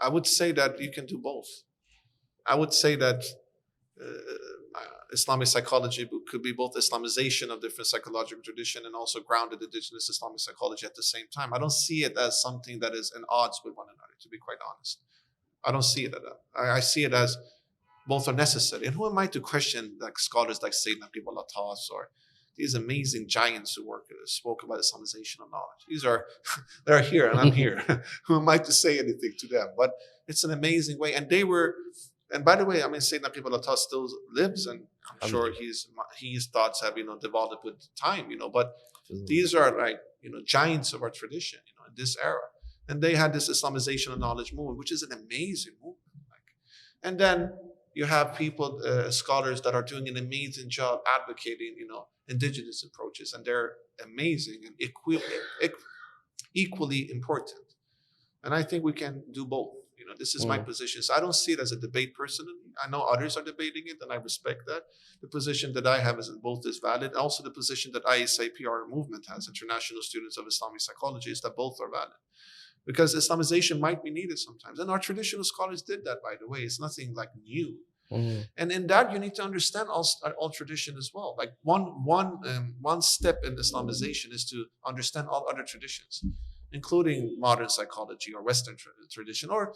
I would say that you can do both. I would say that Islamic psychology could be both Islamization of different psychological tradition and also grounded indigenous Islamic psychology at the same time. I don't see it as something that is in odds with one another, to be quite honest. I don't see it as that. I see it as both are necessary. And who am I to question like scholars like Sayyidina Naqib al-Attas or these amazing giants who spoke about Islamization of knowledge? They're here and I'm here. Who am I to say anything to them? But it's an amazing way. And and by the way, Sayyidina Naqib al-Attas still lives, and I'm sure his thoughts have, developed with time, but these are like, giants of our tradition, in this era. And they had this Islamization of knowledge movement, which is an amazing movement. And then you have people, scholars that are doing an amazing job advocating, indigenous approaches, and they're amazing and equally important. And I think we can do both. This is my position. So I don't see it as a debate personally. I know others are debating it, and I respect that. The position that I have is that both is valid. Also, the position that ISIP, our movement, has, International Students of Islamic Psychology, is that both are valid. Because Islamization might be needed sometimes. And our traditional scholars did that, by the way. It's nothing like new. And in that, you need to understand all tradition as well. Like one step in Islamization is to understand all other traditions, including modern psychology or Western tradition. Or,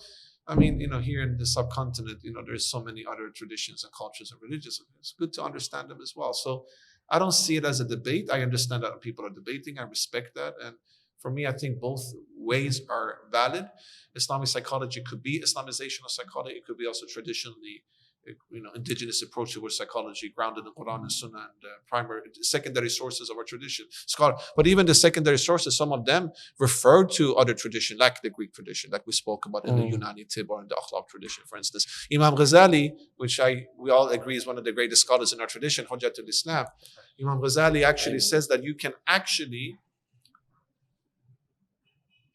here in the subcontinent, there's so many other traditions and cultures and religions. It's good to understand them as well. So I don't see it as a debate. I understand that people are debating. I respect that. And for me, I think both ways are valid. Islamic psychology could be Islamization of psychology. It could be also traditionally, indigenous approach towards psychology grounded in Quran and Sunnah and secondary sources of our tradition. But even the secondary sources, some of them refer to other tradition, like the Greek tradition, like we spoke about in the Yunani Tib or in the Akhlaq tradition, for instance. Imam Ghazali, which we all agree is one of the greatest scholars in our tradition, Hujjatul Islam. Imam Ghazali actually says that you can actually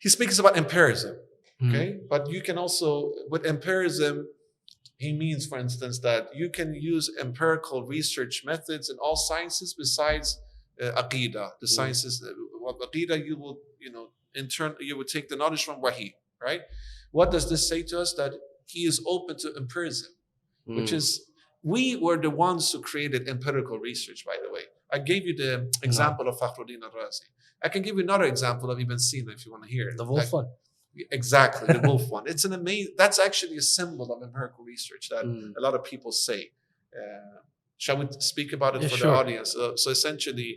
he speaks about empirism. Mhm. Okay, but you can also, with empirism, he means, for instance, that you can use empirical research methods in all sciences besides aqidah. The sciences, aqidah, you will, in turn, you would take the knowledge from wahi, right? What does this say to us? That he is open to empirism, which is, we were the ones who created empirical research, by the way. I gave you the example of Fakhruddin al-Razi. I can give you another example of Ibn Sina if you want to hear it. The wolf one. Exactly, the wolf one. It's an amazing, that's actually a symbol of empirical research that a lot of people say. Shall we speak about it Yeah, for sure. the audience? So essentially,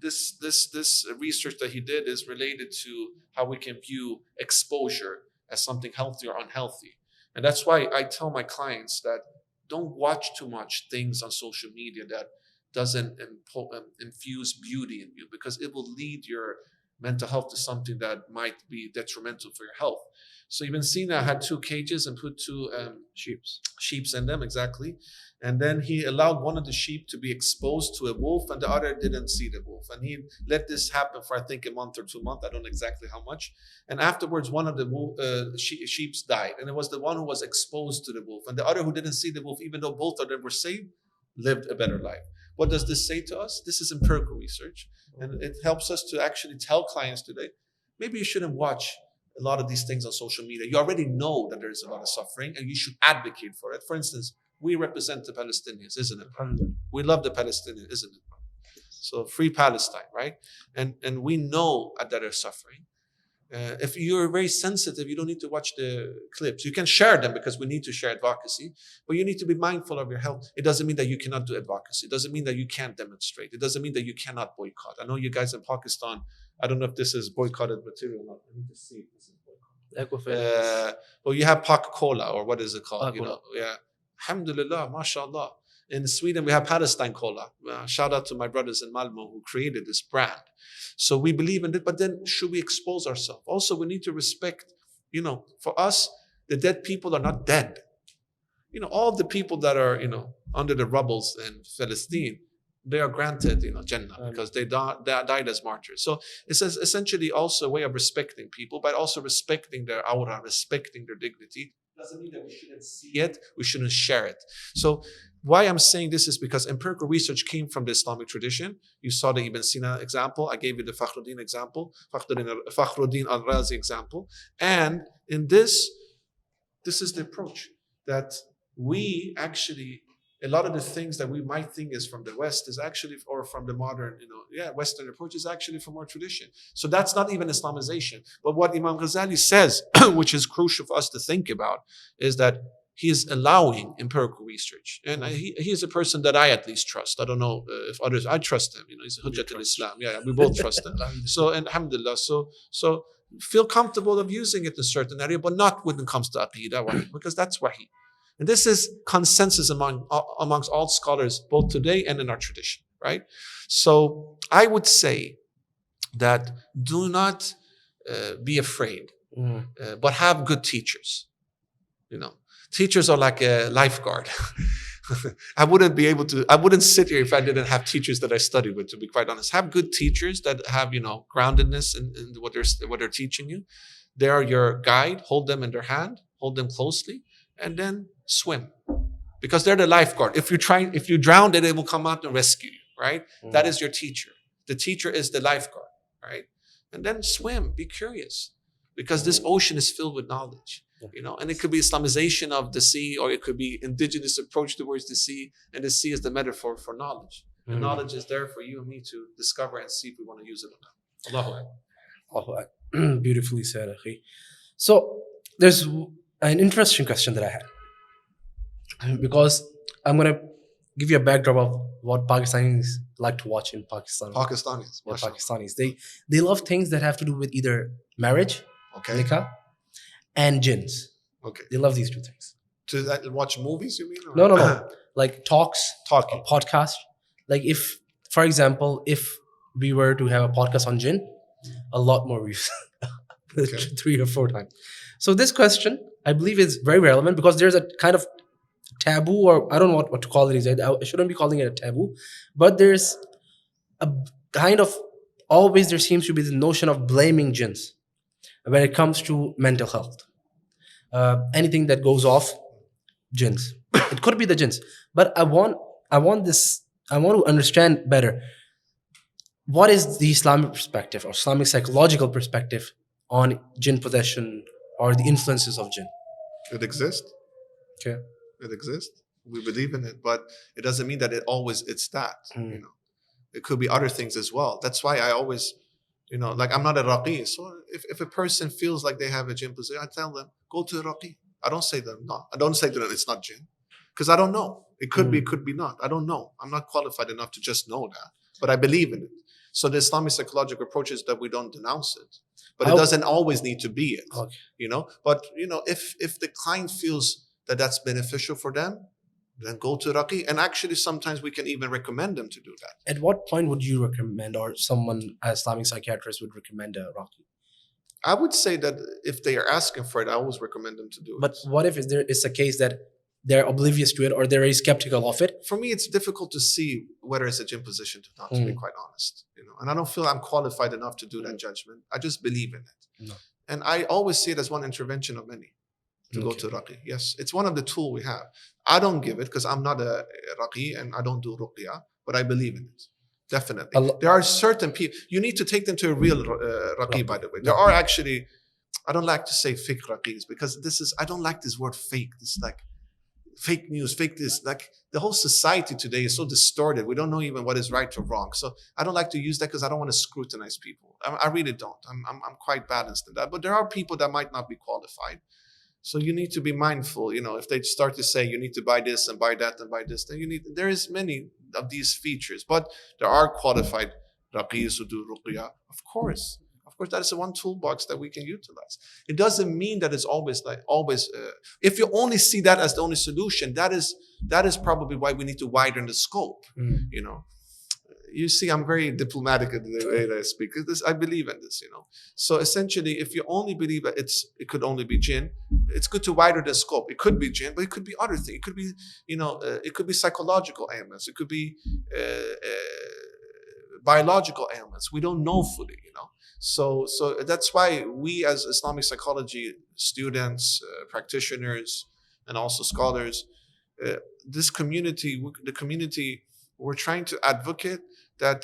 this research that he did is related to how we can view exposure as something healthy or unhealthy. And that's why I tell my clients that don't watch too much things on social media that doesn't infuse beauty in you, because it will lead your mental health to something that might be detrimental for your health. So Ibn Sina had 2 cages and put 2 sheeps in them, exactly. And then he allowed one of the sheep to be exposed to a wolf and the other didn't see the wolf. And he let this happen for, I think, a month or 2 months. I don't know exactly how much. And afterwards, one of the sheeps died. And it was the one who was exposed to the wolf. And the other who didn't see the wolf, even though both of them were saved, lived a better life. What does this say to us? This is empirical research. And it helps us to actually tell clients today, maybe you shouldn't watch a lot of these things on social media. You already know that there's a lot of suffering and you should advocate for it. For instance, we represent the Palestinians, isn't it? We love the Palestinians, isn't it? So free Palestine, right? And we know that they're suffering. If you're very sensitive, you don't need to watch the clips. You can share them because we need to share advocacy, but you need to be mindful of your health. It doesn't mean that you cannot do advocacy. It doesn't mean that you can't demonstrate. It doesn't mean that you cannot boycott. I know you guys in Pakistan, I don't know if this is boycotted material or not. I need to see if this is boycotted. Well, you have Coca-Cola, or what is it called? Yeah. Alhamdulillah, mashallah. In Sweden, we have Palestine Cola. Shout out to my brothers in Malmo who created this brand. So we believe in it, but then should we expose ourselves? Also, we need to respect, for us, the dead people are not dead. All the people that are, under the rubbles in Palestine, they are granted, Jannah, because they died as martyrs. So it's essentially also a way of respecting people, but also respecting their aura, respecting their dignity. Doesn't mean that we shouldn't see it, we shouldn't share it. So why I'm saying this is because empirical research came from the Islamic tradition. You saw the Ibn Sina example. I gave you the Fakhruddin example, Fakhruddin al-Razi example. And in this is the approach that we actually, a lot of the things that we might think is from the West is actually, or from the modern, Western approach is actually from our tradition. So that's not even Islamization. But what Imam Ghazali says, which is crucial for us to think about, is that he is allowing empirical research. And he is a person that I at least trust. I don't know if others, I trust him. He's a Hujjat al-Islam. Yeah, we both trust him. So, and alhamdulillah, so feel comfortable of using it in a certain area, but not when it comes to Aqidah, because that's Wahi. And this is consensus amongst all scholars, both today and in our tradition, right? So I would say that do not be afraid, but have good teachers. Teachers are like a lifeguard. I wouldn't sit here if I didn't have teachers that I studied with, to be quite honest. Have good teachers that have, groundedness in what they're teaching you. They are your guide. Hold them in their hand, hold them closely, and then swim. Because they're the lifeguard. If you drown, they will come out and rescue you, right? That is your teacher. The teacher is the lifeguard, right? And then swim, be curious. Because this ocean is filled with knowledge. And it could be Islamization of the sea, or it could be indigenous approach towards the sea, and the sea is the metaphor for knowledge. And knowledge is there for you and me to discover and see if we want to use it or not. Allahu Akbar. Beautifully said, Akhi. So there's an interesting question that I had, because I'm going to give you a backdrop of what Pakistanis like to watch in Pakistan. Pakistanis. Yeah, Pakistanis. They love things that have to do with either marriage, nikah, and jinns. Okay. They love these 2 things. To watch movies, you mean? Or? No. Like talking. Podcast. Like for example, if we were to have a podcast on jinn, a lot more views. 3 or 4 times. So this question, I believe, is very relevant because there's a kind of taboo, or I don't know what to call it. I shouldn't be calling it a taboo, but there's a kind of, always there seems to be the notion of blaming jinns. when it comes to mental health. Anything that goes off, jinns. It could be the jinns, but I want to understand better. What is the Islamic perspective or Islamic psychological perspective on jinn possession or the influences of jinn? It exists. Okay. It exists. We believe in it, but it doesn't mean that it's that. You know, it could be other things as well. That's why I always, like I'm not a raqi. So if a person feels like they have a jinn possession, I tell them go to a raqi. I don't say them no. I don't say to them it's not jinn, because I don't know. It could be, could be not. I don't know. I'm not qualified enough to just know that, but I believe in it. So the Islamic psychological approach is that we don't denounce it, but it doesn't always need to be it. Okay. But if the client feels that that's beneficial for them, then go to Raqi. And actually, sometimes we can even recommend them to do that. At what point would you recommend, or someone, an Islamic psychiatrist, would recommend a Raqi? I would say that if they are asking for it, I always recommend them to do it. But what if it's a case that they're oblivious to it or they're very skeptical of it? For me, it's difficult to see whether it's a jinn position or not, to be quite honest. And I don't feel I'm qualified enough to do that judgment. I just believe in it. No. And I always see it as one intervention of many to go to Raqi. Yes, it's one of the tools we have. I don't give it because I'm not a Raqi and I don't do Ruqya, but I believe in it. Definitely. There are certain people, you need to take them to a real Raqi, by the way. There are actually, I don't like to say fake Raqis because I don't like this word fake. This like fake news, fake this. Like the whole society today is so distorted. We don't know even what is right or wrong. So I don't like to use that because I don't want to scrutinize people. I really don't. I'm quite balanced in that. But there are people that might not be qualified. So you need to be mindful, if they start to say you need to buy this and buy that and buy this, then there is many of these features, but there are qualified raqis who do ruqya. Of course, that is the one toolbox that we can utilize. It doesn't mean that it's always if you only see that as the only solution, that is probably why we need to widen the scope, You see, I'm very diplomatic in the way that I speak. I believe in this, So essentially, if you only believe that it could only be jinn, it's good to widen the scope. It could be jinn, but it could be other things. It could be, it could be psychological ailments. It could be biological ailments. We don't know fully, So that's why we, as Islamic psychology students, practitioners, and also scholars, the community, we're trying to advocate that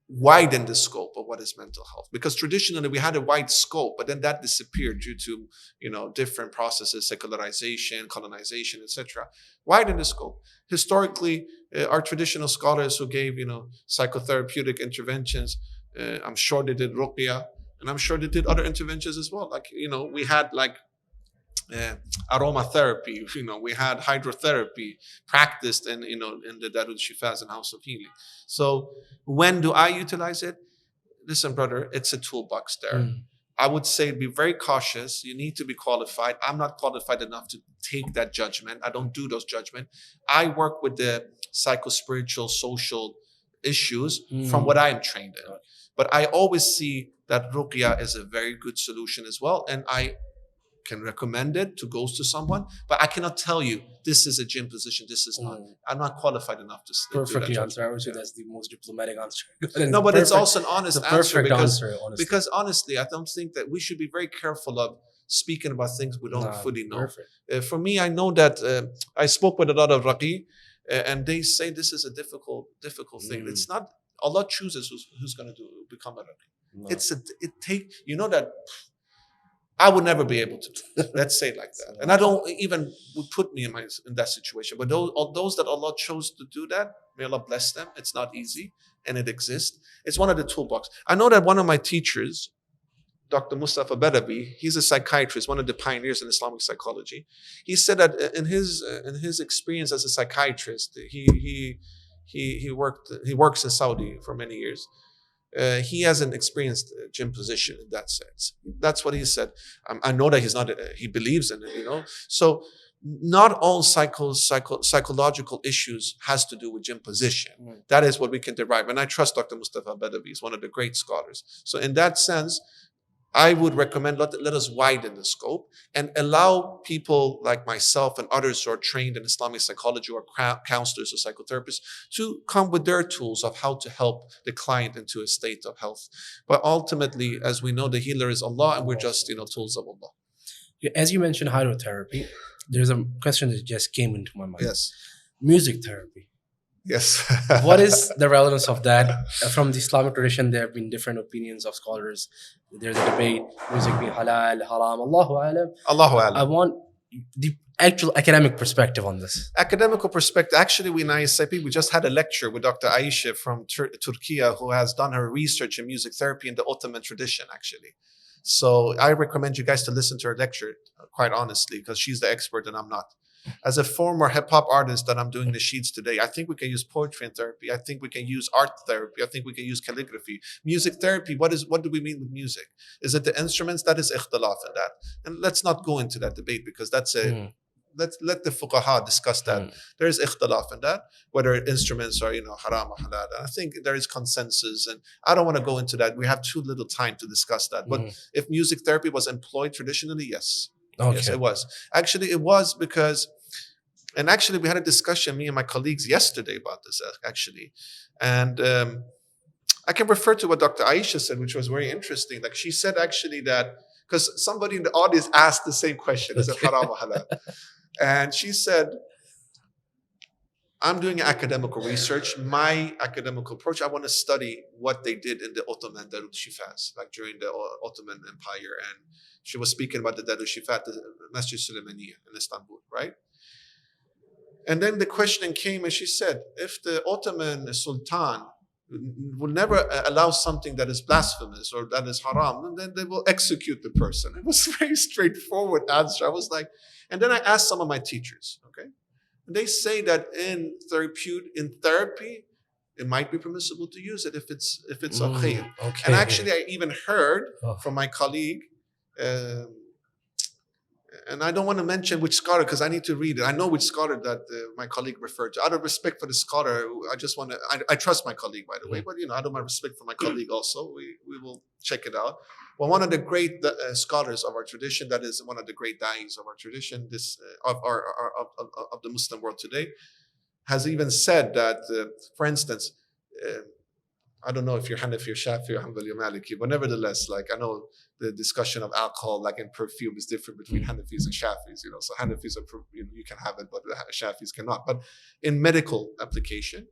widen the scope of what is mental health, because traditionally we had a wide scope, but then that disappeared due to different processes, secularization, colonization, etc. Widen the scope. Historically, our traditional scholars who gave psychotherapeutic interventions, I'm sure they did ruqya, and I'm sure they did other interventions as well. Like we had aromatherapy, we had hydrotherapy practiced in the Darul Shifas and House of Healing. So when do I utilize it? Listen, brother, it's a toolbox there. I would say be very cautious. You need to be qualified. I'm not qualified enough to take that judgment. I don't do those judgments. I work with the psycho-spiritual, social issues from what I am trained in. But I always see that ruqya is a very good solution as well. And I can recommend it to go to someone, but I cannot tell you this is a jinn position, this is not. I'm not qualified enough to perfectly do that answer. I would say that's the most diplomatic answer. No, but it's also an honest answer because honestly, I don't think that we should be very careful of speaking about things we don't fully know. For me, I know that I spoke with a lot of raqi, and they say this is a difficult thing. It's not Allah chooses who's going to become a raqi. No. That I would never be able to. Let's say it like that. And I don't even would put me in that situation. But those that Allah chose to do that, may Allah bless them. It's not easy, and it exists. It's one of the toolbox. I know that one of my teachers, Dr. Mustafa Badawi, he's a psychiatrist, one of the pioneers in Islamic psychology. He said that in his experience as a psychiatrist, he works in Saudi for many years. He hasn't experienced jinn position in that sense. That's what he said. I know that he's not. He believes in it, So not all psychological issues has to do with jinn position. That is what we can derive. And I trust Dr. Mustafa Badawi. He's one of the great scholars. So in that sense, I would recommend let us widen the scope and allow people like myself and others who are trained in Islamic psychology or counselors or psychotherapists to come with their tools of how to help the client into a state of health. But ultimately, as we know, the healer is Allah, and we're just tools of Allah. As you mentioned hydrotherapy, there's a question that just came into my mind. Yes. Music therapy. Yes. What is the relevance of that? From the Islamic tradition, there have been different opinions of scholars. There's a debate, music being halal, haram, Allahu alam. Allahu I alam. want the actual academic perspective on this. Academical perspective, actually, we just had a lecture with Dr. Aisha from Turkey, who has done her research in music therapy in the Ottoman tradition, actually. So I recommend you guys to listen to her lecture, quite honestly, because she's the expert and I'm not. As a former hip hop artist that I'm doing the sheets today, I think we can use poetry in therapy. I think we can use art therapy. I think we can use calligraphy. Music therapy, what do we mean with music? Is it the instruments? That is ikhtilaf in that. And let's not go into that debate because that's let the fuqaha discuss that. There is ikhtilaf in that, whether instruments are, haram or halal. And I think there is consensus, and I don't want to go into that. We have too little time to discuss that. But if music therapy was employed traditionally, yes. Okay. Yes, it was. Actually, it was because, and actually we had a discussion, me and my colleagues yesterday about this, actually. And I can refer to what Dr. Aisha said, which was very interesting. Like she said actually that, because somebody in the audience asked the same question, is it haram or halal? And she said, I'm doing academical research. My academical approach, I want to study what they did in the Ottoman Darul Shifas, like during the Ottoman Empire. And she was speaking about the Darul Shifat, the Masjid Suleymaniya in Istanbul, right? And then the question came and she said, if the Ottoman Sultan will never allow something that is blasphemous or that is haram, then they will execute the person. It was a very straightforward answer. I was like, and then I asked some of my teachers, okay? And they say that in therapy, it might be permissible to use it if it's okay. And actually, I even heard from my colleague, and I don't want to mention which scholar because I need to read it. I know which scholar that my colleague referred to. Out of respect for the scholar, I just want to. I trust my colleague, by the way, but out of my respect for my colleague, also, we will check it out. Well, one of the great scholars of our tradition, that is one of the great da'is of our tradition, of the Muslim world today, has even said that, for instance, I don't know if you're Hanafi or Shafi or Hanbali or Maliki, but nevertheless, like I know the discussion of alcohol, like in perfume, is different between Hanafis and Shafis. So Hanafis are, you can have it, but Shafis cannot. But in medical application,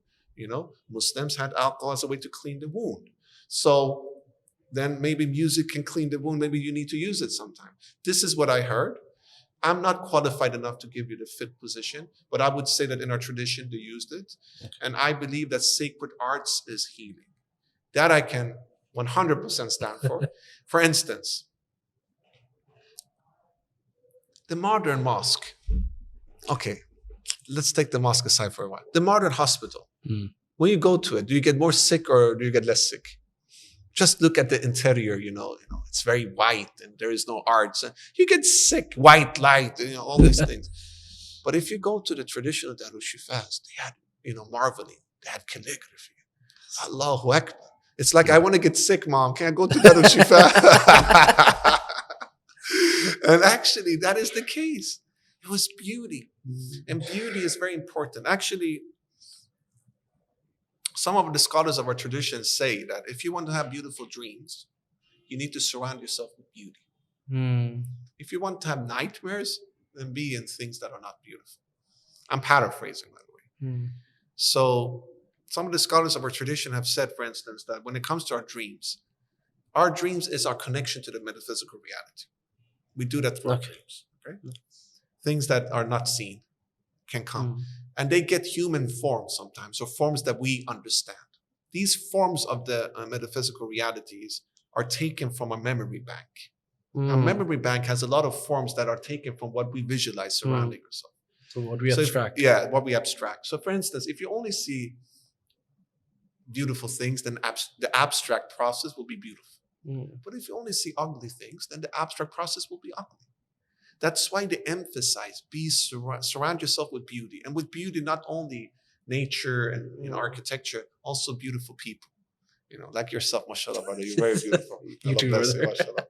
Muslims had alcohol as a way to clean the wound. So then maybe music can clean the wound. Maybe you need to use it sometime. This is what I heard. I'm not qualified enough to give you the fit position, but I would say that in our tradition, they used it. And I believe that sacred arts is healing. That I can 100% stand for. For instance, the modern mosque. Okay, let's take the mosque aside for a while. The modern hospital. When you go to it, do you get more sick or do you get less sick? Just look at the interior, it's very white and there is no arts. You get sick, white light, all these things. But if you go to the traditional Darul Shifas, they had, marveling. They had calligraphy. Allahu Akbar. It's like, I want to get sick, Mom. Can I go to Darul Shifa? And actually, that is the case. It was beauty. And beauty is very important. Actually, some of the scholars of our tradition say that if you want to have beautiful dreams, you need to surround yourself with beauty. If you want to have nightmares, then be in things that are not beautiful. I'm paraphrasing, by the way. So some of the scholars of our tradition have said, for instance, that when it comes to our dreams is our connection to the metaphysical reality. We do that through our dreams. Okay? Things that are not seen can come. And they get human forms sometimes, or forms that we understand. These forms of the metaphysical realities are taken from a memory bank. A memory bank has a lot of forms that are taken from what we visualize surrounding ourselves. So what we abstract. What we abstract. So for instance, if you only see beautiful things, then the abstract process will be beautiful. But if you only see ugly things, then the abstract process will be ugly. That's why they emphasize, surround yourself with beauty. And with beauty, not only nature and architecture, also beautiful people. Like yourself, mashallah, brother. You're very beautiful. You too, bless brother. you, mashallah.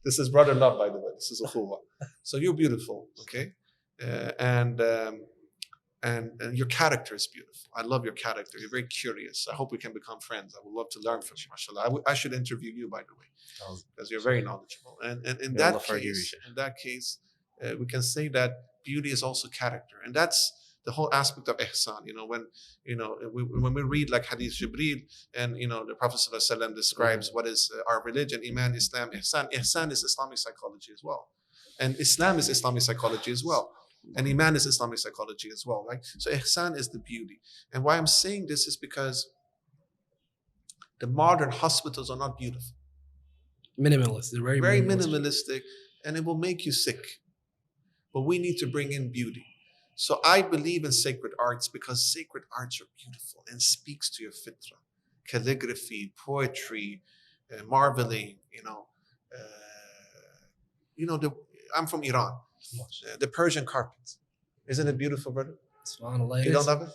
This is brother love, by the way. This is ukhuwa. So you're beautiful, okay? And your character is beautiful. I love your character. You're very curious. I hope we can become friends. I would love to learn from you, mashallah. I should interview you, by the way, because you're very knowledgeable. And in May that Allah forgive case, you. we can say that beauty is also character, and that's the whole aspect of ihsan. When we read like Hadith Jibreel, and the Prophet ﷺ describes what is our religion, Iman, Islam, Ihsan. Ihsan is Islamic psychology as well, and Islam is Islamic psychology as well. And Iman is Islamic psychology as well, right? So ihsan is the beauty. And why I'm saying this is because the modern hospitals are not beautiful. Minimalist. They're very, Very minimalist. minimalistic, and it will make you sick. But we need to bring in beauty. So I believe in sacred arts because sacred arts are beautiful and speaks to your fitra. Calligraphy, poetry, marveling, I'm from Iran. The Persian carpet. Isn't it beautiful, brother? SubhanAllah, You don't love it?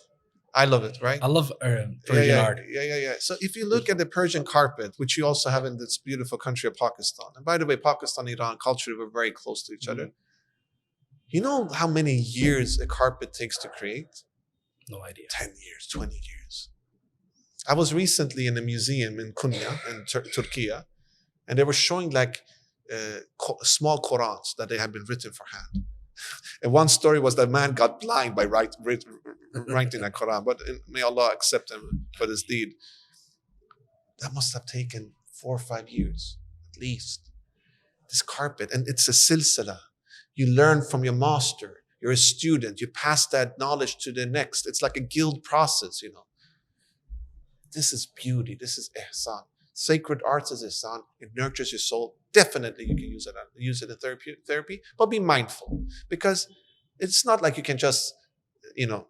I love it, right? I love Persian art. Yeah. So if you look at the Persian carpet, which you also have in this beautiful country of Pakistan, and by the way, Pakistan and Iran culturally were very close to each other. You know how many years a carpet takes to create? No idea. 10 years, 20 years. I was recently in a museum in Konya in Turkey, and they were showing like small Qurans that they had been written for hand. And one story was that man got blind by writing that Quran, but may Allah accept him for this deed. That must have taken 4 or 5 years, at least. This carpet, and it's a silsila. You learn from your master. You're a student. You pass that knowledge to the next. It's like a guild process, This is beauty. This is ihsan. Sacred arts is ihsan. It nurtures your soul. Definitely you can use it in therapy, but be mindful, because it's not like you can just,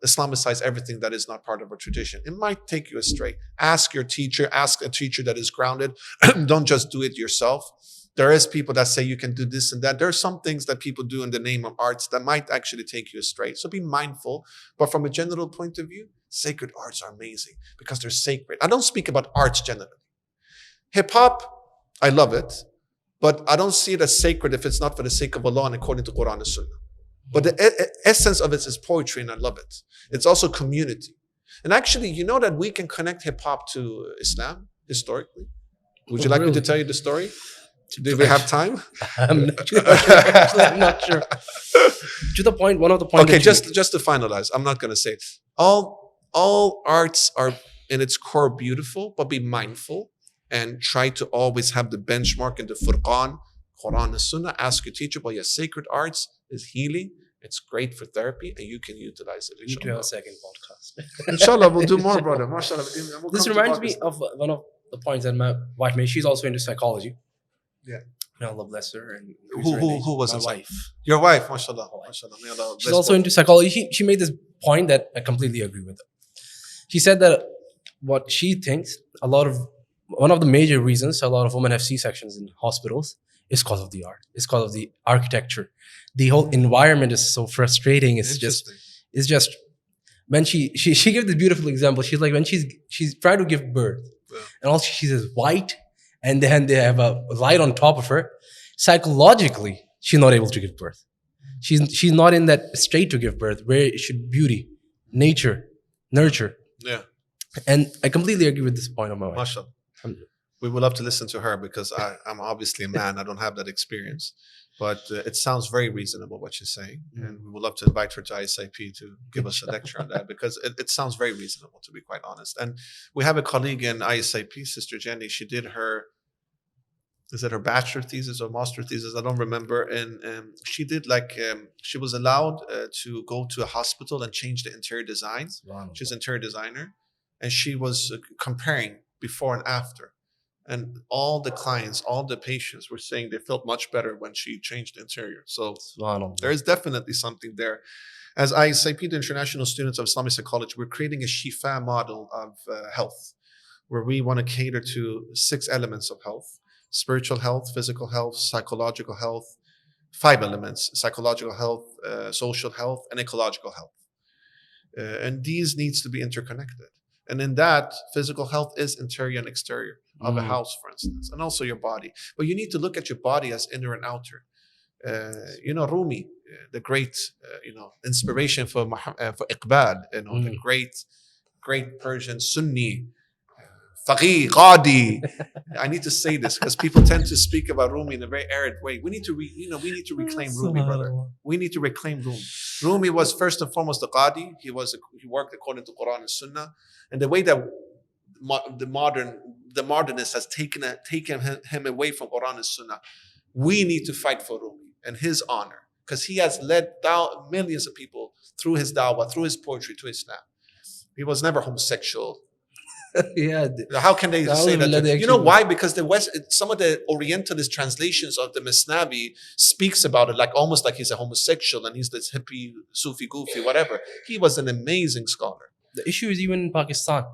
Islamicize everything that is not part of our tradition. It might take you astray. Ask your teacher, ask a teacher that is grounded. Don't just do it yourself. There is people that say you can do this and that. There are some things that people do in the name of arts that might actually take you astray. So be mindful. But from a general point of view, sacred arts are amazing because they're sacred. I don't speak about arts generally. Hip hop, I love it, but I don't see it as sacred if it's not for the sake of Allah and according to Quran and Sunnah. But the essence of it is poetry, and I love it. It's also community. And actually, you know that we can connect hip hop to Islam historically? Would you like me to tell you the story? Do we have time? I'm not sure. Actually, I'm not sure. To the point, one of the points. Okay, just to finalize, I'm not going to say it. All arts are in its core beautiful, but be mindful and try to always have the benchmark in the Furqan, Quran and Sunnah. Ask your teacher, but yes, sacred arts is healing. It's great for therapy, and you can utilize it. We need to have a second podcast. Inshallah, we'll do more, brother. MashaAllah. This reminds me of one of the points that my wife made. She's also into psychology. Yeah. May Allah bless her. And Who was my it? wife? Your wife, mashallah. Mashallah. May Allah She's bless also both. into psychology. She made this point that I completely agree with. She said that what she thinks, one of the major reasons a lot of women have C-sections in hospitals is because of the art. It's because of the architecture. The whole environment is so frustrating. It's just when she gave this beautiful example. She's like, when she's trying to give birth, and also she says white, and then they have a light on top of her. Psychologically, she's not able to give birth. She's not in that state to give birth where it should beauty, nature, nurture. Yeah. And I completely agree with this point of my wife. Mashallah. We would love to listen to her because I'm obviously a man. I don't have that experience. But it sounds very reasonable what she's saying. And we would love to invite her to ISIP to give us a lecture on that because it sounds very reasonable, to be quite honest. And we have a colleague in ISIP, Sister Jenny. She did her bachelor thesis or master thesis? I don't remember. And she did she was allowed to go to a hospital and change the interior design. She's an interior designer. And she was comparing before and after. And all the clients, all the patients were saying they felt much better when she changed the interior. So there is definitely something there. As ISIP, the International Students of Islamic Psychology, we're creating a Shifa model of health, where we want to cater to 6 elements of health: spiritual health, physical health, psychological health, 5 elements: psychological health, social health, and ecological health. And these needs to be interconnected. And in that, physical health is interior and exterior of a house, for instance, and also your body. But you need to look at your body as inner and outer. Rumi, the great, inspiration for Iqbal, the great Persian Sunni, Faqih, Qadi. I need to say this because people tend to speak about Rumi in a very arid way. We need to reclaim Rumi, brother. We need to reclaim Rumi. Rumi was first and foremost a Qadi. He worked according to Quran and Sunnah. And the way that the modernist has taken him away from Quran and Sunnah, we need to fight for Rumi and his honor, because he has led millions of people through his dawah, through his poetry to Islam. He was never homosexual. Yeah. How can they say that? You know why? Because the West, some of the Orientalist translations of the Masnavi speaks about it almost like he's a homosexual and he's this hippie, Sufi, goofy, whatever. He was an amazing scholar. The issue is even in Pakistan.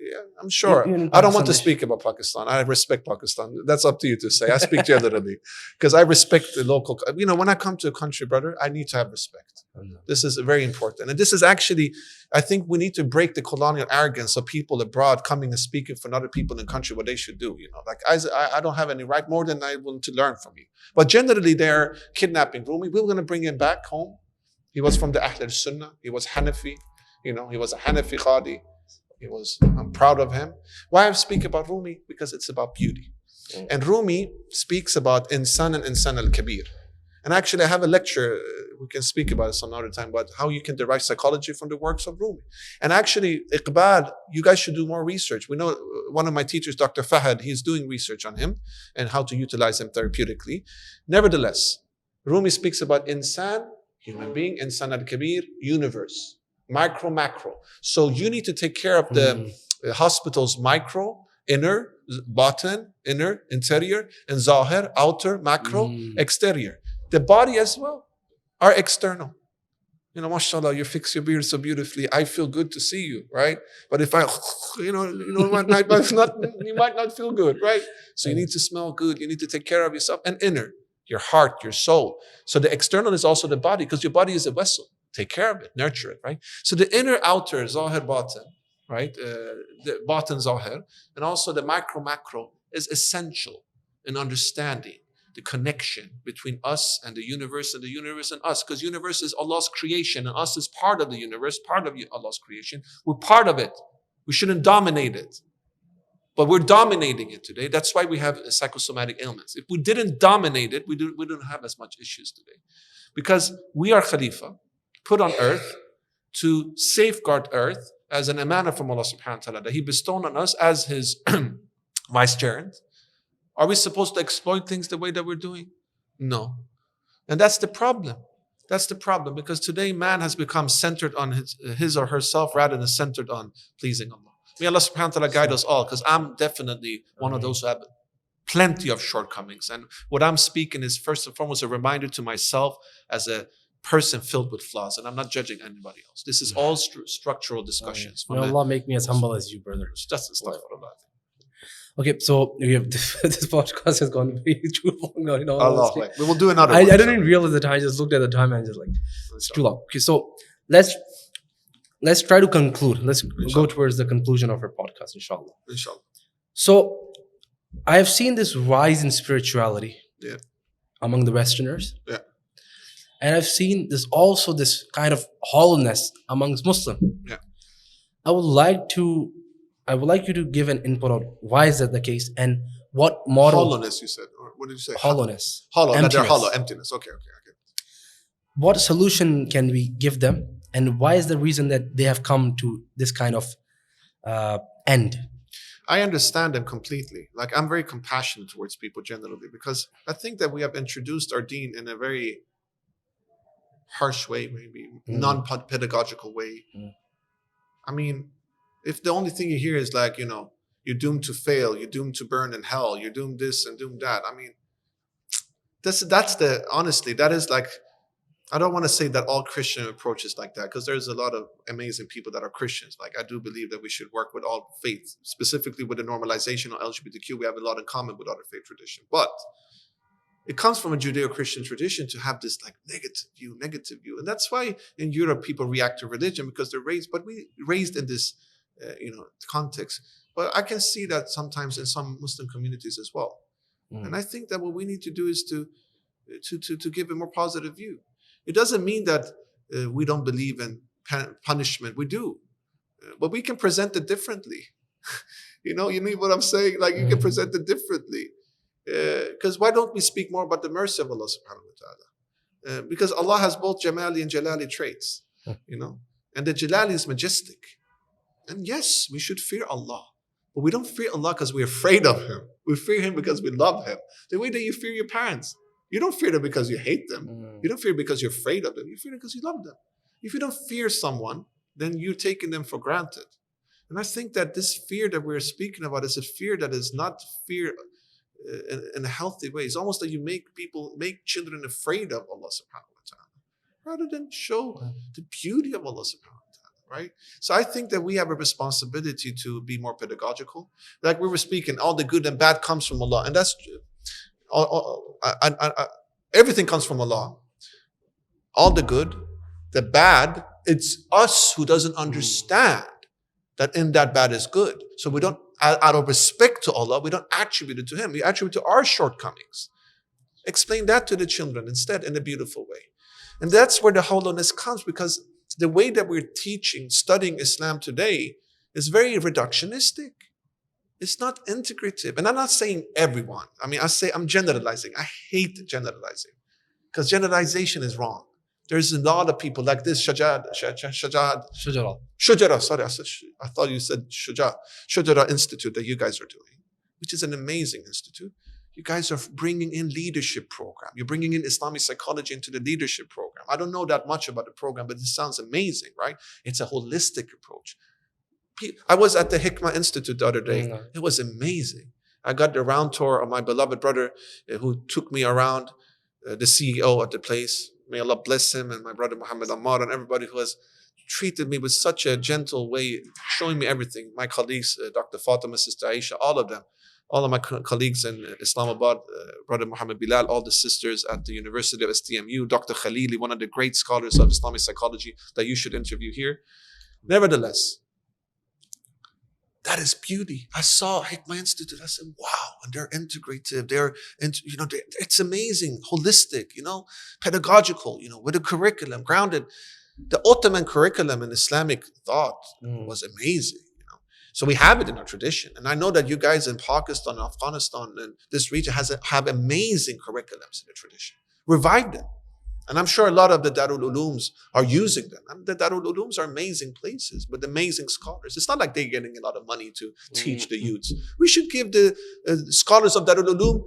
Yeah, I'm sure. I don't want to speak about Pakistan. I respect Pakistan. That's up to you to say. I speak generally because I respect the local. When I come to a country, brother, I need to have respect. This is very important. And this is actually, I think we need to break the colonial arrogance of people abroad coming and speaking for other people in the country what they should do. I don't have any right more than I want to learn from you. But generally, they're kidnapping Rumi. We were going to bring him back home. He was from the Ahl al-Sunnah. He was Hanafi. He was a Hanafi Qadi. I'm proud of him. Why I speak about Rumi? Because it's about beauty. And Rumi speaks about Insan and Insan al-Kabir. And actually, I have a lecture, we can speak about it some other time, about how you can derive psychology from the works of Rumi. And actually, Iqbal, you guys should do more research. We know one of my teachers, Dr. Fahad, he's doing research on him and how to utilize him therapeutically. Nevertheless, Rumi speaks about Insan, human being, Insan al-Kabir, universe. Micro, macro. So you need to take care of the hospital's micro, inner, batin, inner, interior, and zahir, outer, macro, exterior. The body as well are external. Mashallah, you fix your beard so beautifully. I feel good to see you, right? But if you might not feel good, right? So you need to smell good. You need to take care of yourself. And inner, your heart, your soul. So the external is also the body, because your body is a vessel. Take care of it, nurture it, right? So the inner, outer, zahir, batin, right? The batin, zahir, and also the micro, macro is essential in understanding the connection between us and the universe and us, because universe is Allah's creation and us is part of the universe, part of Allah's creation. We're part of it. We shouldn't dominate it. But we're dominating it today. That's why we have psychosomatic ailments. If we didn't dominate it, we don't have as much issues today. Because we are Khalifa, put on earth to safeguard earth as an amanah from Allah subhanahu wa ta'ala that He bestowed on us as His vicegerent. Are we supposed to exploit things the way that we're doing? No. And that's the problem. That's the problem, because today man has become centered on his or herself rather than centered on pleasing Allah. May Allah subhanahu wa ta'ala guide us all, because I'm definitely one of those who have plenty of shortcomings. And what I'm speaking is first and foremost a reminder to myself as a person filled with flaws, and I'm not judging anybody else. This is all structural discussions. May Allah make me as humble as you, brother. Just astaghfirullah. Okay, so we have this podcast has gone way too long. Allah, we will do another I one. didn't even realize the time. I just looked at the time and just it's too long. Okay, so let's try to conclude. Let's go towards the conclusion of our podcast, inshallah. Inshallah. So I have seen this rise in spirituality among the Westerners. Yeah. And I've seen this kind of hollowness amongst Muslims. Yeah. I would like you to give an input on why is that the case and what model. Hollowness, you said. Or what did you say? Hollowness. Hollow. That they're Emptiness. hollow. Emptiness. Okay. What solution can we give them, and why is the reason that they have come to this kind of end? I understand them completely. I'm very compassionate towards people generally, because I think that we have introduced our deen in a very harsh way, maybe non-pedagogical way. I mean, if the only thing you hear is you're doomed to fail, you're doomed to burn in hell, you're doomed this and doomed that. I mean, honestly, that is I don't want to say that all Christian approach is like that, because there's a lot of amazing people that are Christians. I do believe that we should work with all faiths, specifically with the normalization of LGBTQ. We have a lot in common with other faith tradition, but it comes from a Judeo-Christian tradition to have this negative view. And that's why in Europe people react to religion, because they're raised in this context. But I can see that sometimes in some Muslim communities as well. And I think that what we need to do is to give a more positive view. It doesn't mean that we don't believe in punishment. We do, but we can present it differently. You know what I'm saying? Like, you can present it differently. Because why don't we speak more about the mercy of Allah subhanahu wa ta'ala? Because Allah has both Jamali and Jalali traits, and the Jalali is majestic. And yes, we should fear Allah. But we don't fear Allah because we're afraid of Him. We fear Him because we love Him. The way that you fear your parents. You don't fear them because you hate them. You don't fear because you're afraid of them. You fear them because you love them. If you don't fear someone, then you're taking them for granted. And I think that this fear that we're speaking about is a fear that is not fear in a healthy way. It's almost that you make children afraid of Allah subhanahu wa ta'ala, rather than show the beauty of Allah subhanahu wa ta'ala, right? So I think that we have a responsibility to be more pedagogical. Like we were speaking, all the good and bad comes from Allah. And that's true. Everything comes from Allah. All the good, the bad, it's us who doesn't understand that in that bad is good. So we don't, out of respect to Allah, we don't attribute it to Him. We attribute it to our shortcomings. Explain that to the children instead in a beautiful way. And that's where the hollowness comes, because the way that we're studying Islam today is very reductionistic. It's not integrative. And I'm not saying everyone. I'm generalizing. I hate generalizing because generalization is wrong. There's a lot of people like this Shajara. Sorry, I thought you said Shujara Institute that you guys are doing, which is an amazing institute. You guys are bringing in leadership program. You're bringing in Islamic psychology into the leadership program. I don't know that much about the program, but it sounds amazing, right? It's a holistic approach. I was at the Hikmah Institute the other day. It was amazing. I got the round tour of my beloved brother who took me around, the CEO at the place. May Allah bless him, and my brother Muhammad Ammar, and everybody who has treated me with such a gentle way, showing me everything. My colleagues, Dr. Fatima, Sister Aisha, all of them. All of my colleagues in Islamabad, Brother Muhammad Bilal, all the sisters at the University of STMU, Dr. Khalili, one of the great scholars of Islamic psychology that you should interview here. Nevertheless, that is beauty. I saw Hikmah Institute. I said, wow, and they're integrative. It's amazing, holistic, pedagogical, with a curriculum, grounded. The Ottoman curriculum in Islamic thought was amazing. So we have it in our tradition. And I know that you guys in Pakistan, Afghanistan, and this region have amazing curriculums in the tradition. Revive them. And I'm sure a lot of the Darul Ulooms are using them. And the Darul Ulooms are amazing places with amazing scholars. It's not like they're getting a lot of money to teach the youths. We should give the scholars of Darul Uloom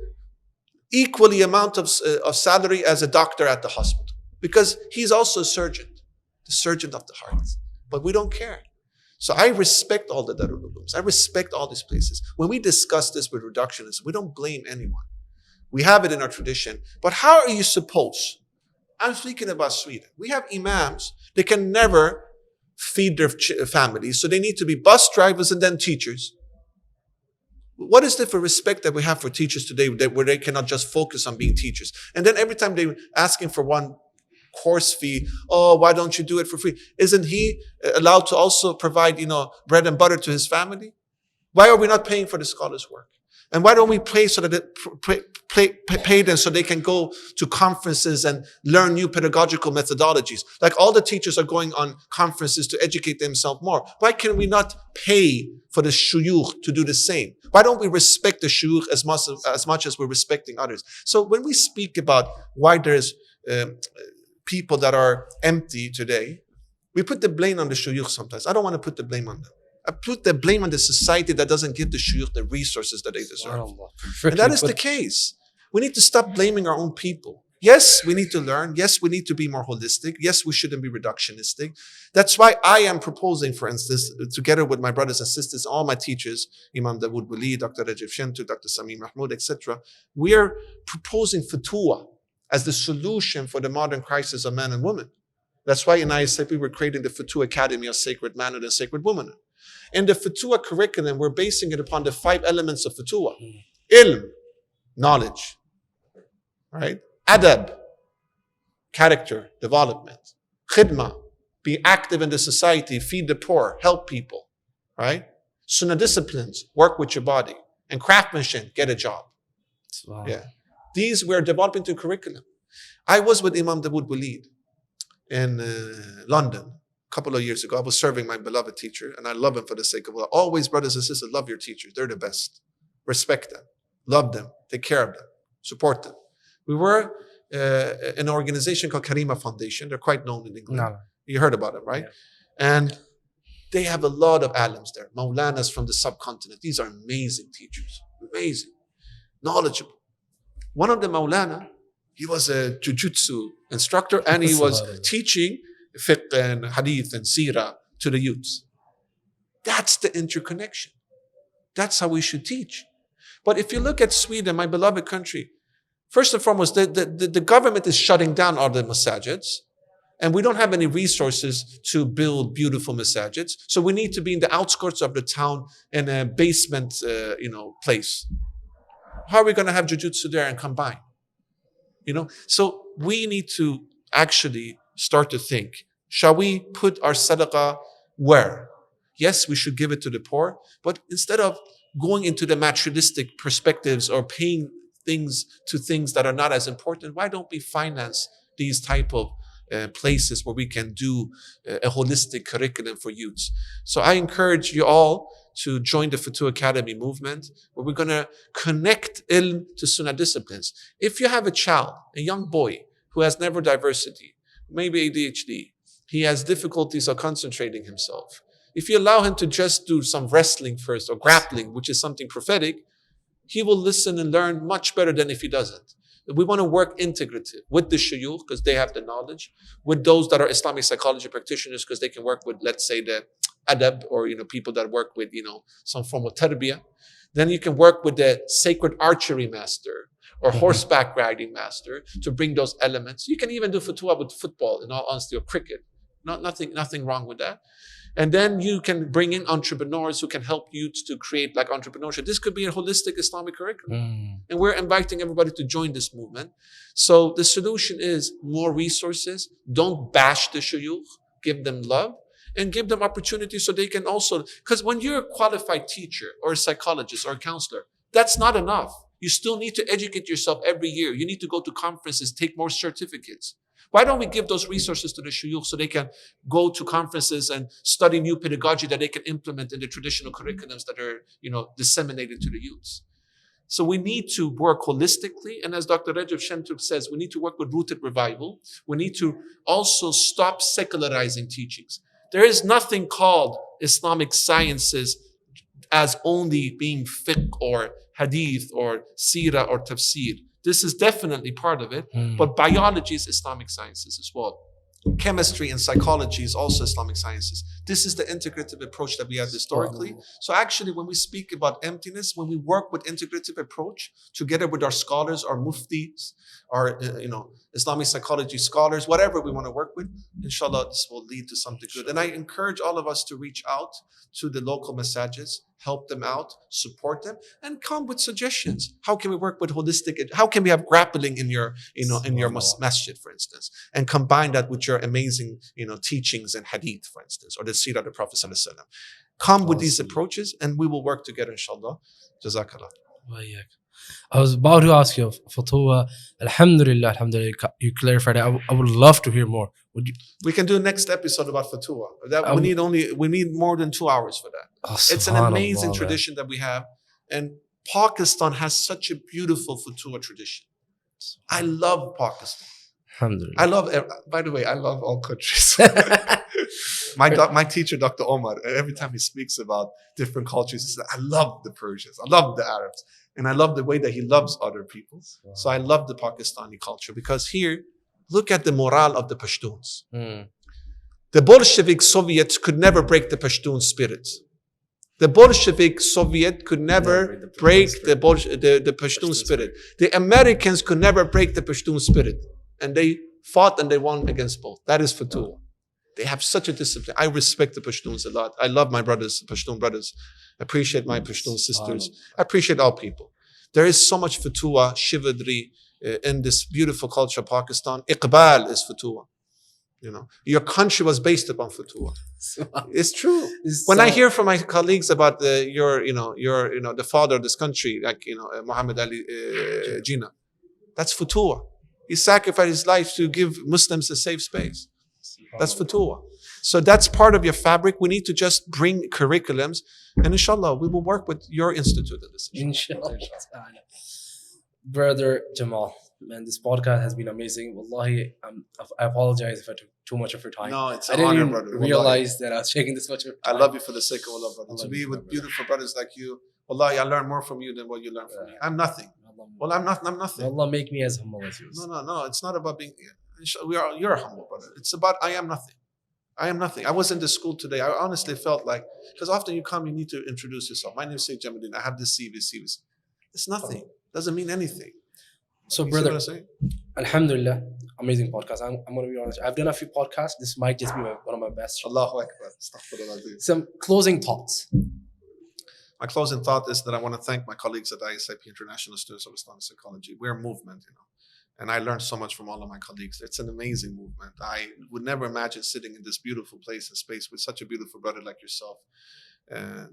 equally amount of salary as a doctor at the hospital. Because he's also a surgeon, the surgeon of the heart. But we don't care. So I respect all the Darul Ulooms. I respect all these places. When we discuss this with reductionists, we don't blame anyone. We have it in our tradition. But how are you supposed? I'm speaking about Sweden. We have imams. They can never feed their families. So they need to be bus drivers and then teachers. What is the respect that we have for teachers today where they cannot just focus on being teachers? And then every time they're asking for one course fee, oh, why don't you do it for free? Isn't he allowed to also provide, bread and butter to his family? Why are we not paying for the scholars' work? And why don't we pay so that pay them so they can go to conferences and learn new pedagogical methodologies? Like all the teachers are going on conferences to educate themselves more. Why can we not pay for the shuyukh to do the same? Why don't we respect the shuyukh as much as we're respecting others? So when we speak about why there's people that are empty today, we put the blame on the shuyukh sometimes. I don't want to put the blame on them. I put the blame on the society that doesn't give the shuyukh the resources that they deserve. And that is the case. We need to stop blaming our own people. Yes, we need to learn. Yes, we need to be more holistic. Yes, we shouldn't be reductionistic. That's why I am proposing, for instance, together with my brothers and sisters, all my teachers, Imam Dawood Wali, Dr. Rajab Shintu, Dr. Samim Mahmoud, etc., we are proposing fatwa as the solution for the modern crisis of men and women. That's why in ISF we're creating the Fatwa Academy of Sacred Manhood and Sacred Womanhood. In the Fatwa curriculum, we're basing it upon the 5 elements of Fatwa. Ilm, knowledge, right? Adab, character, development. Khidmah, be active in the society, feed the poor, help people. right? Sunnah disciplines, work with your body. And craftsmanship, get a job. Wow. Yeah. These were developed into curriculum. I was with Imam Dawood Walid in London a couple of years ago. I was serving my beloved teacher, and I love him for the sake of Allah. Always, brothers and sisters, love your teachers. They're the best. Respect them. Love them. Take care of them. Support them. We were an organization called Karima Foundation. They're quite known in England. No. You heard about them, right? Yeah. And they have a lot of alims there. Maulanas from the subcontinent. These are amazing teachers. Amazing. Knowledgeable. One of the Maulana, he was a jujutsu instructor and he was teaching fiqh and hadith and seerah to the youths. That's the interconnection. That's how we should teach. But if you look at Sweden, my beloved country, first and foremost, the government is shutting down all the masajids. And we don't have any resources to build beautiful masajids. So we need to be in the outskirts of the town in a basement, place. How are we going to have jujutsu there and combine? So we need to actually start to think, shall we put our sadaqah where? Yes, we should give it to the poor, but instead of going into the materialistic perspectives or paying things that are not as important, why don't we finance these type of places where we can do a holistic curriculum for youths? So I encourage you all to join the Futuh Academy movement, where we're going to connect ilm to sunnah disciplines. If you have a child, a young boy who has neurodiversity, maybe ADHD, he has difficulties of concentrating himself. If you allow him to just do some wrestling first or grappling, which is something prophetic, he will listen and learn much better than if he doesn't. We want to work integrative with the shuyukh because they have the knowledge, with those that are Islamic psychology practitioners because they can work with, let's say, the adab or people that work with some form of tarbiyah. Then you can work with the sacred archery master or horseback riding master to bring those elements. You can even do futuah with football, in all honesty, or cricket. Nothing wrong with that. And then you can bring in entrepreneurs who can help youths to create like entrepreneurship. This could be a holistic Islamic curriculum. And we're inviting everybody to join this movement. So the solution is more resources. Don't bash the shuyukh. Give them love and give them opportunities so they can also, because when you're a qualified teacher or a psychologist or a counselor, that's not enough. You still need to educate yourself every year. You need to go to conferences, take more certificates. Why don't we give those resources to the shuyukh so they can go to conferences and study new pedagogy that they can implement in the traditional curriculums that are, disseminated to the youths? So we need to work holistically. And as Dr. Rajab Shentuk says, we need to work with rooted revival. We need to also stop secularizing teachings. There is nothing called Islamic sciences as only being fiqh or hadith or seerah or tafsir. This is definitely part of it, but biology is Islamic sciences as well. Chemistry and psychology is also Islamic sciences. This is the integrative approach that we have historically. So actually, when we speak about emptiness, when we work with integrative approach together with our scholars, our muftis, our Islamic psychology scholars, whatever we want to work with, inshallah, this will lead to something good. And I encourage all of us to reach out to the local masajids, help them out, support them, and come with suggestions. How can we work with holistic? How can we have grappling in your masjid, for instance, and combine that with your amazing, teachings and hadith, for instance, or the seerah of the Prophet ﷺ. Come with these approaches, and we will work together, inshallah. Jazakallah. I was about to ask you, Futuh, alhamdulillah, you clarified it. I would love to hear more. Would you? We can do a next episode about Futuh. We need more than 2 hours for that. Oh, it's an amazing tradition that we have. And Pakistan has such a beautiful Futuh tradition. I love Pakistan. Alhamdulillah. By the way, I love all countries. My teacher, Dr. Omar, every time he speaks about different cultures, he says, I love the Persians, I love the Arabs, and I love the way that he loves other people. So I love the Pakistani culture because here, look at the morale of the Pashtuns. The Bolshevik Soviets could never break the Pashtun spirit. The Bolshevik Soviet could never break the Pashtun spirit. The Americans could never break the Pashtun spirit. And they fought and they won against both. That is Futuh. They have such a discipline. I respect the Pashtuns a lot. I love my brothers, Pashtun brothers. I appreciate my Pashtun sisters. I appreciate all people. There is so much Futuh, chivalry in this beautiful culture of Pakistan. Iqbal is Futuh. You know, your country was based upon futuwah. It's true. When I hear from my colleagues about the father of this country, like Muhammad Ali Jinnah, that's futuwah. He sacrificed his life to give Muslims a safe space. That's futuwah. So that's part of your fabric. We need to just bring curriculums, and inshallah, we will work with your institute in this. Inshallah. Brother Jamal, man, this podcast has been amazing. Wallahi, I apologize if I took too much of your time. No, it's I an didn't honor, even brother. realize that I was taking this much of I time. love you for the sake of Allah, brother. I To love be you, with brother. beautiful brothers like you, wallahi, I learn more from you than what you learn from me. I'm nothing. Well, I'm nothing. Allah make me as humble as you. No. It's not about being. You're a humble brother. It's about I am nothing. I am nothing. I was in the school today. I honestly felt like, because often you come, you need to introduce yourself. My name is Sheikh Jamaluddin. I have this CV. It's nothing. Doesn't mean anything. So, You see brother, what I'm saying? Alhamdulillah, amazing podcast. I'm going to be honest. I've done a few podcasts. This might just be one of my best. Allahu Akbar. Astaghfirullah. Some closing thoughts. My closing thought is that I want to thank my colleagues at ISIP International Students of Islamic Psychology. We're a movement, and I learned so much from all of my colleagues. It's an amazing movement. I would never imagine sitting in this beautiful place and space with such a beautiful brother like yourself.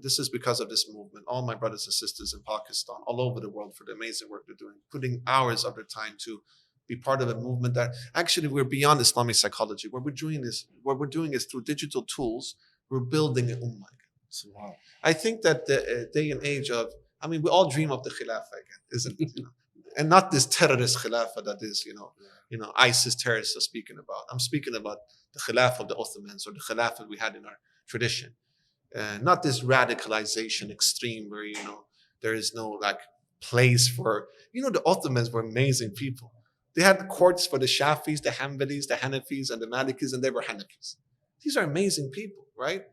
This is because of this movement. All my brothers and sisters in Pakistan, all over the world, for the amazing work they're doing, putting hours of their time to be part of a movement that actually we're beyond Islamic psychology. What we're doing is through digital tools, we're building an ummah. Wow. I think that the day and age of, we all dream of the Khilafah again, isn't it? And not this terrorist Khilafah that is, ISIS terrorists are speaking about. I'm speaking about the Khilafah of the Ottomans or the Khilafah we had in our tradition. Not this radicalization extreme where, there is no place for, the Ottomans were amazing people. They had courts for the Shafis, the Hanbalis, the Hanafis, and the Malikis, and they were Hanafis. These are amazing people, right?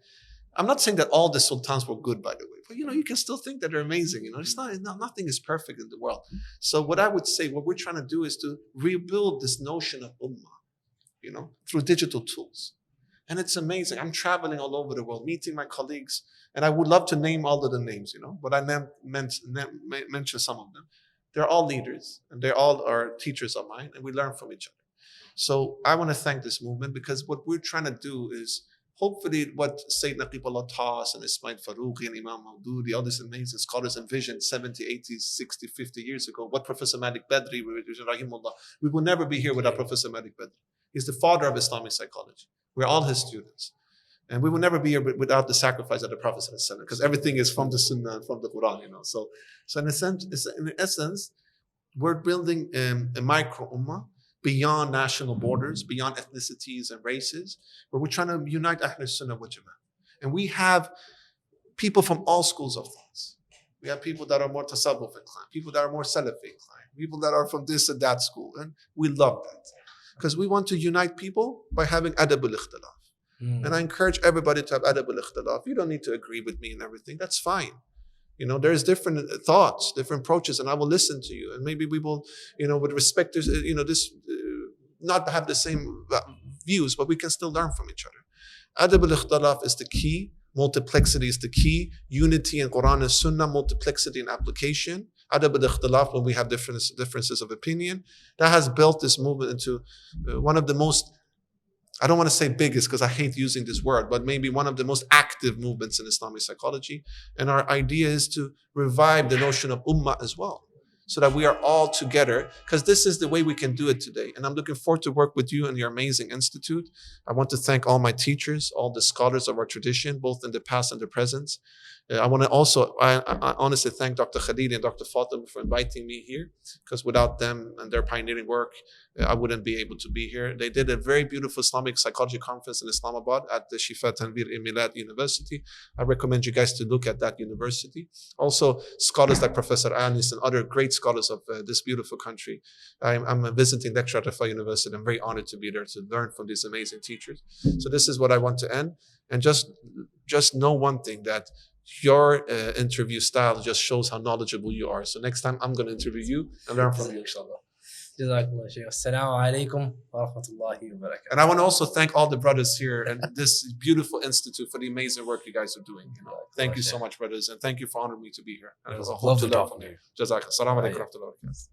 I'm not saying that all the sultans were good, by the way, but you can still think that they're amazing. It's nothing is perfect in the world. So what I would say, what we're trying to do is to rebuild this notion of ummah, through digital tools. And it's amazing. I'm traveling all over the world, meeting my colleagues, and I would love to name all of the names, but I mention some of them. They're all leaders, and they all are teachers of mine, and we learn from each other. So I want to thank this movement because what we're trying to do is hopefully what Sayyid Naqibullah Tas and Ismail Farouqi and Imam Maududi, all these amazing scholars envisioned 70, 80, 60, 50 years ago, what Professor Malik Badri, rahimullah, we will never be here without Professor Malik Badri. He's the father of Islamic psychology. We're all his students. And we will never be here without the sacrifice of the Prophet ﷺ, because everything is from the Sunnah and from the Quran, So in essence, we're building a micro ummah beyond national borders, beyond ethnicities and races, where we're trying to unite Ahlul Sunnah wa Jama'ah. And we have people from all schools of thoughts. We have people that are more tasawwuf inclined, people that are more Salafi inclined, people that are from this and that school. And we love that. Because we want to unite people by having adab al-ikhtilaf. And I encourage everybody to have adab al-ikhtilaf. You don't need to agree with me and everything. That's fine. There's different thoughts, different approaches, and I will listen to you. And maybe we will, with respect to, not have the same views, but we can still learn from each other. Adab al-ikhtilaf is the key. Multiplexity is the key. Unity in Quran and Sunnah, multiplexity in application. Adab al-ikhtilaf, when we have differences of opinion. That has built this movement into one of the most, I don't want to say biggest because I hate using this word, but maybe one of the most active movements in Islamic psychology. And our idea is to revive the notion of ummah as well, so that we are all together, because this is the way we can do it today. And I'm looking forward to work with you and your amazing institute. I want to thank all my teachers, all the scholars of our tradition, both in the past and the present. I want to also, I honestly thank Dr. Khalid and Dr. Fatima for inviting me here, because without them and their pioneering work, I wouldn't be able to be here. They did a very beautiful Islamic psychology conference in Islamabad at the Shifa Tanveer Milad University. I recommend you guys to look at that university. Also, scholars like Professor Anis and other great scholars of this beautiful country. I'm a visiting lecturer at Rafa University. I'm very honored to be there to learn from these amazing teachers. So this is what I want to end. And just know one thing, that your interview style just shows how knowledgeable you are. So next time I'm going to interview you and learn from you, inshallah. Jazakallah, Shaykh. Assalamu alaikum wa rahmatullahi wa barakatuh. And I want to also thank all the brothers here and this beautiful institute for the amazing work you guys are doing. Thank you so much, brothers, and thank you for honoring me to be here. And I hope to learn from you. Jazakallah. Assalamu alaikum wa rahmatullahi wa barakatuh.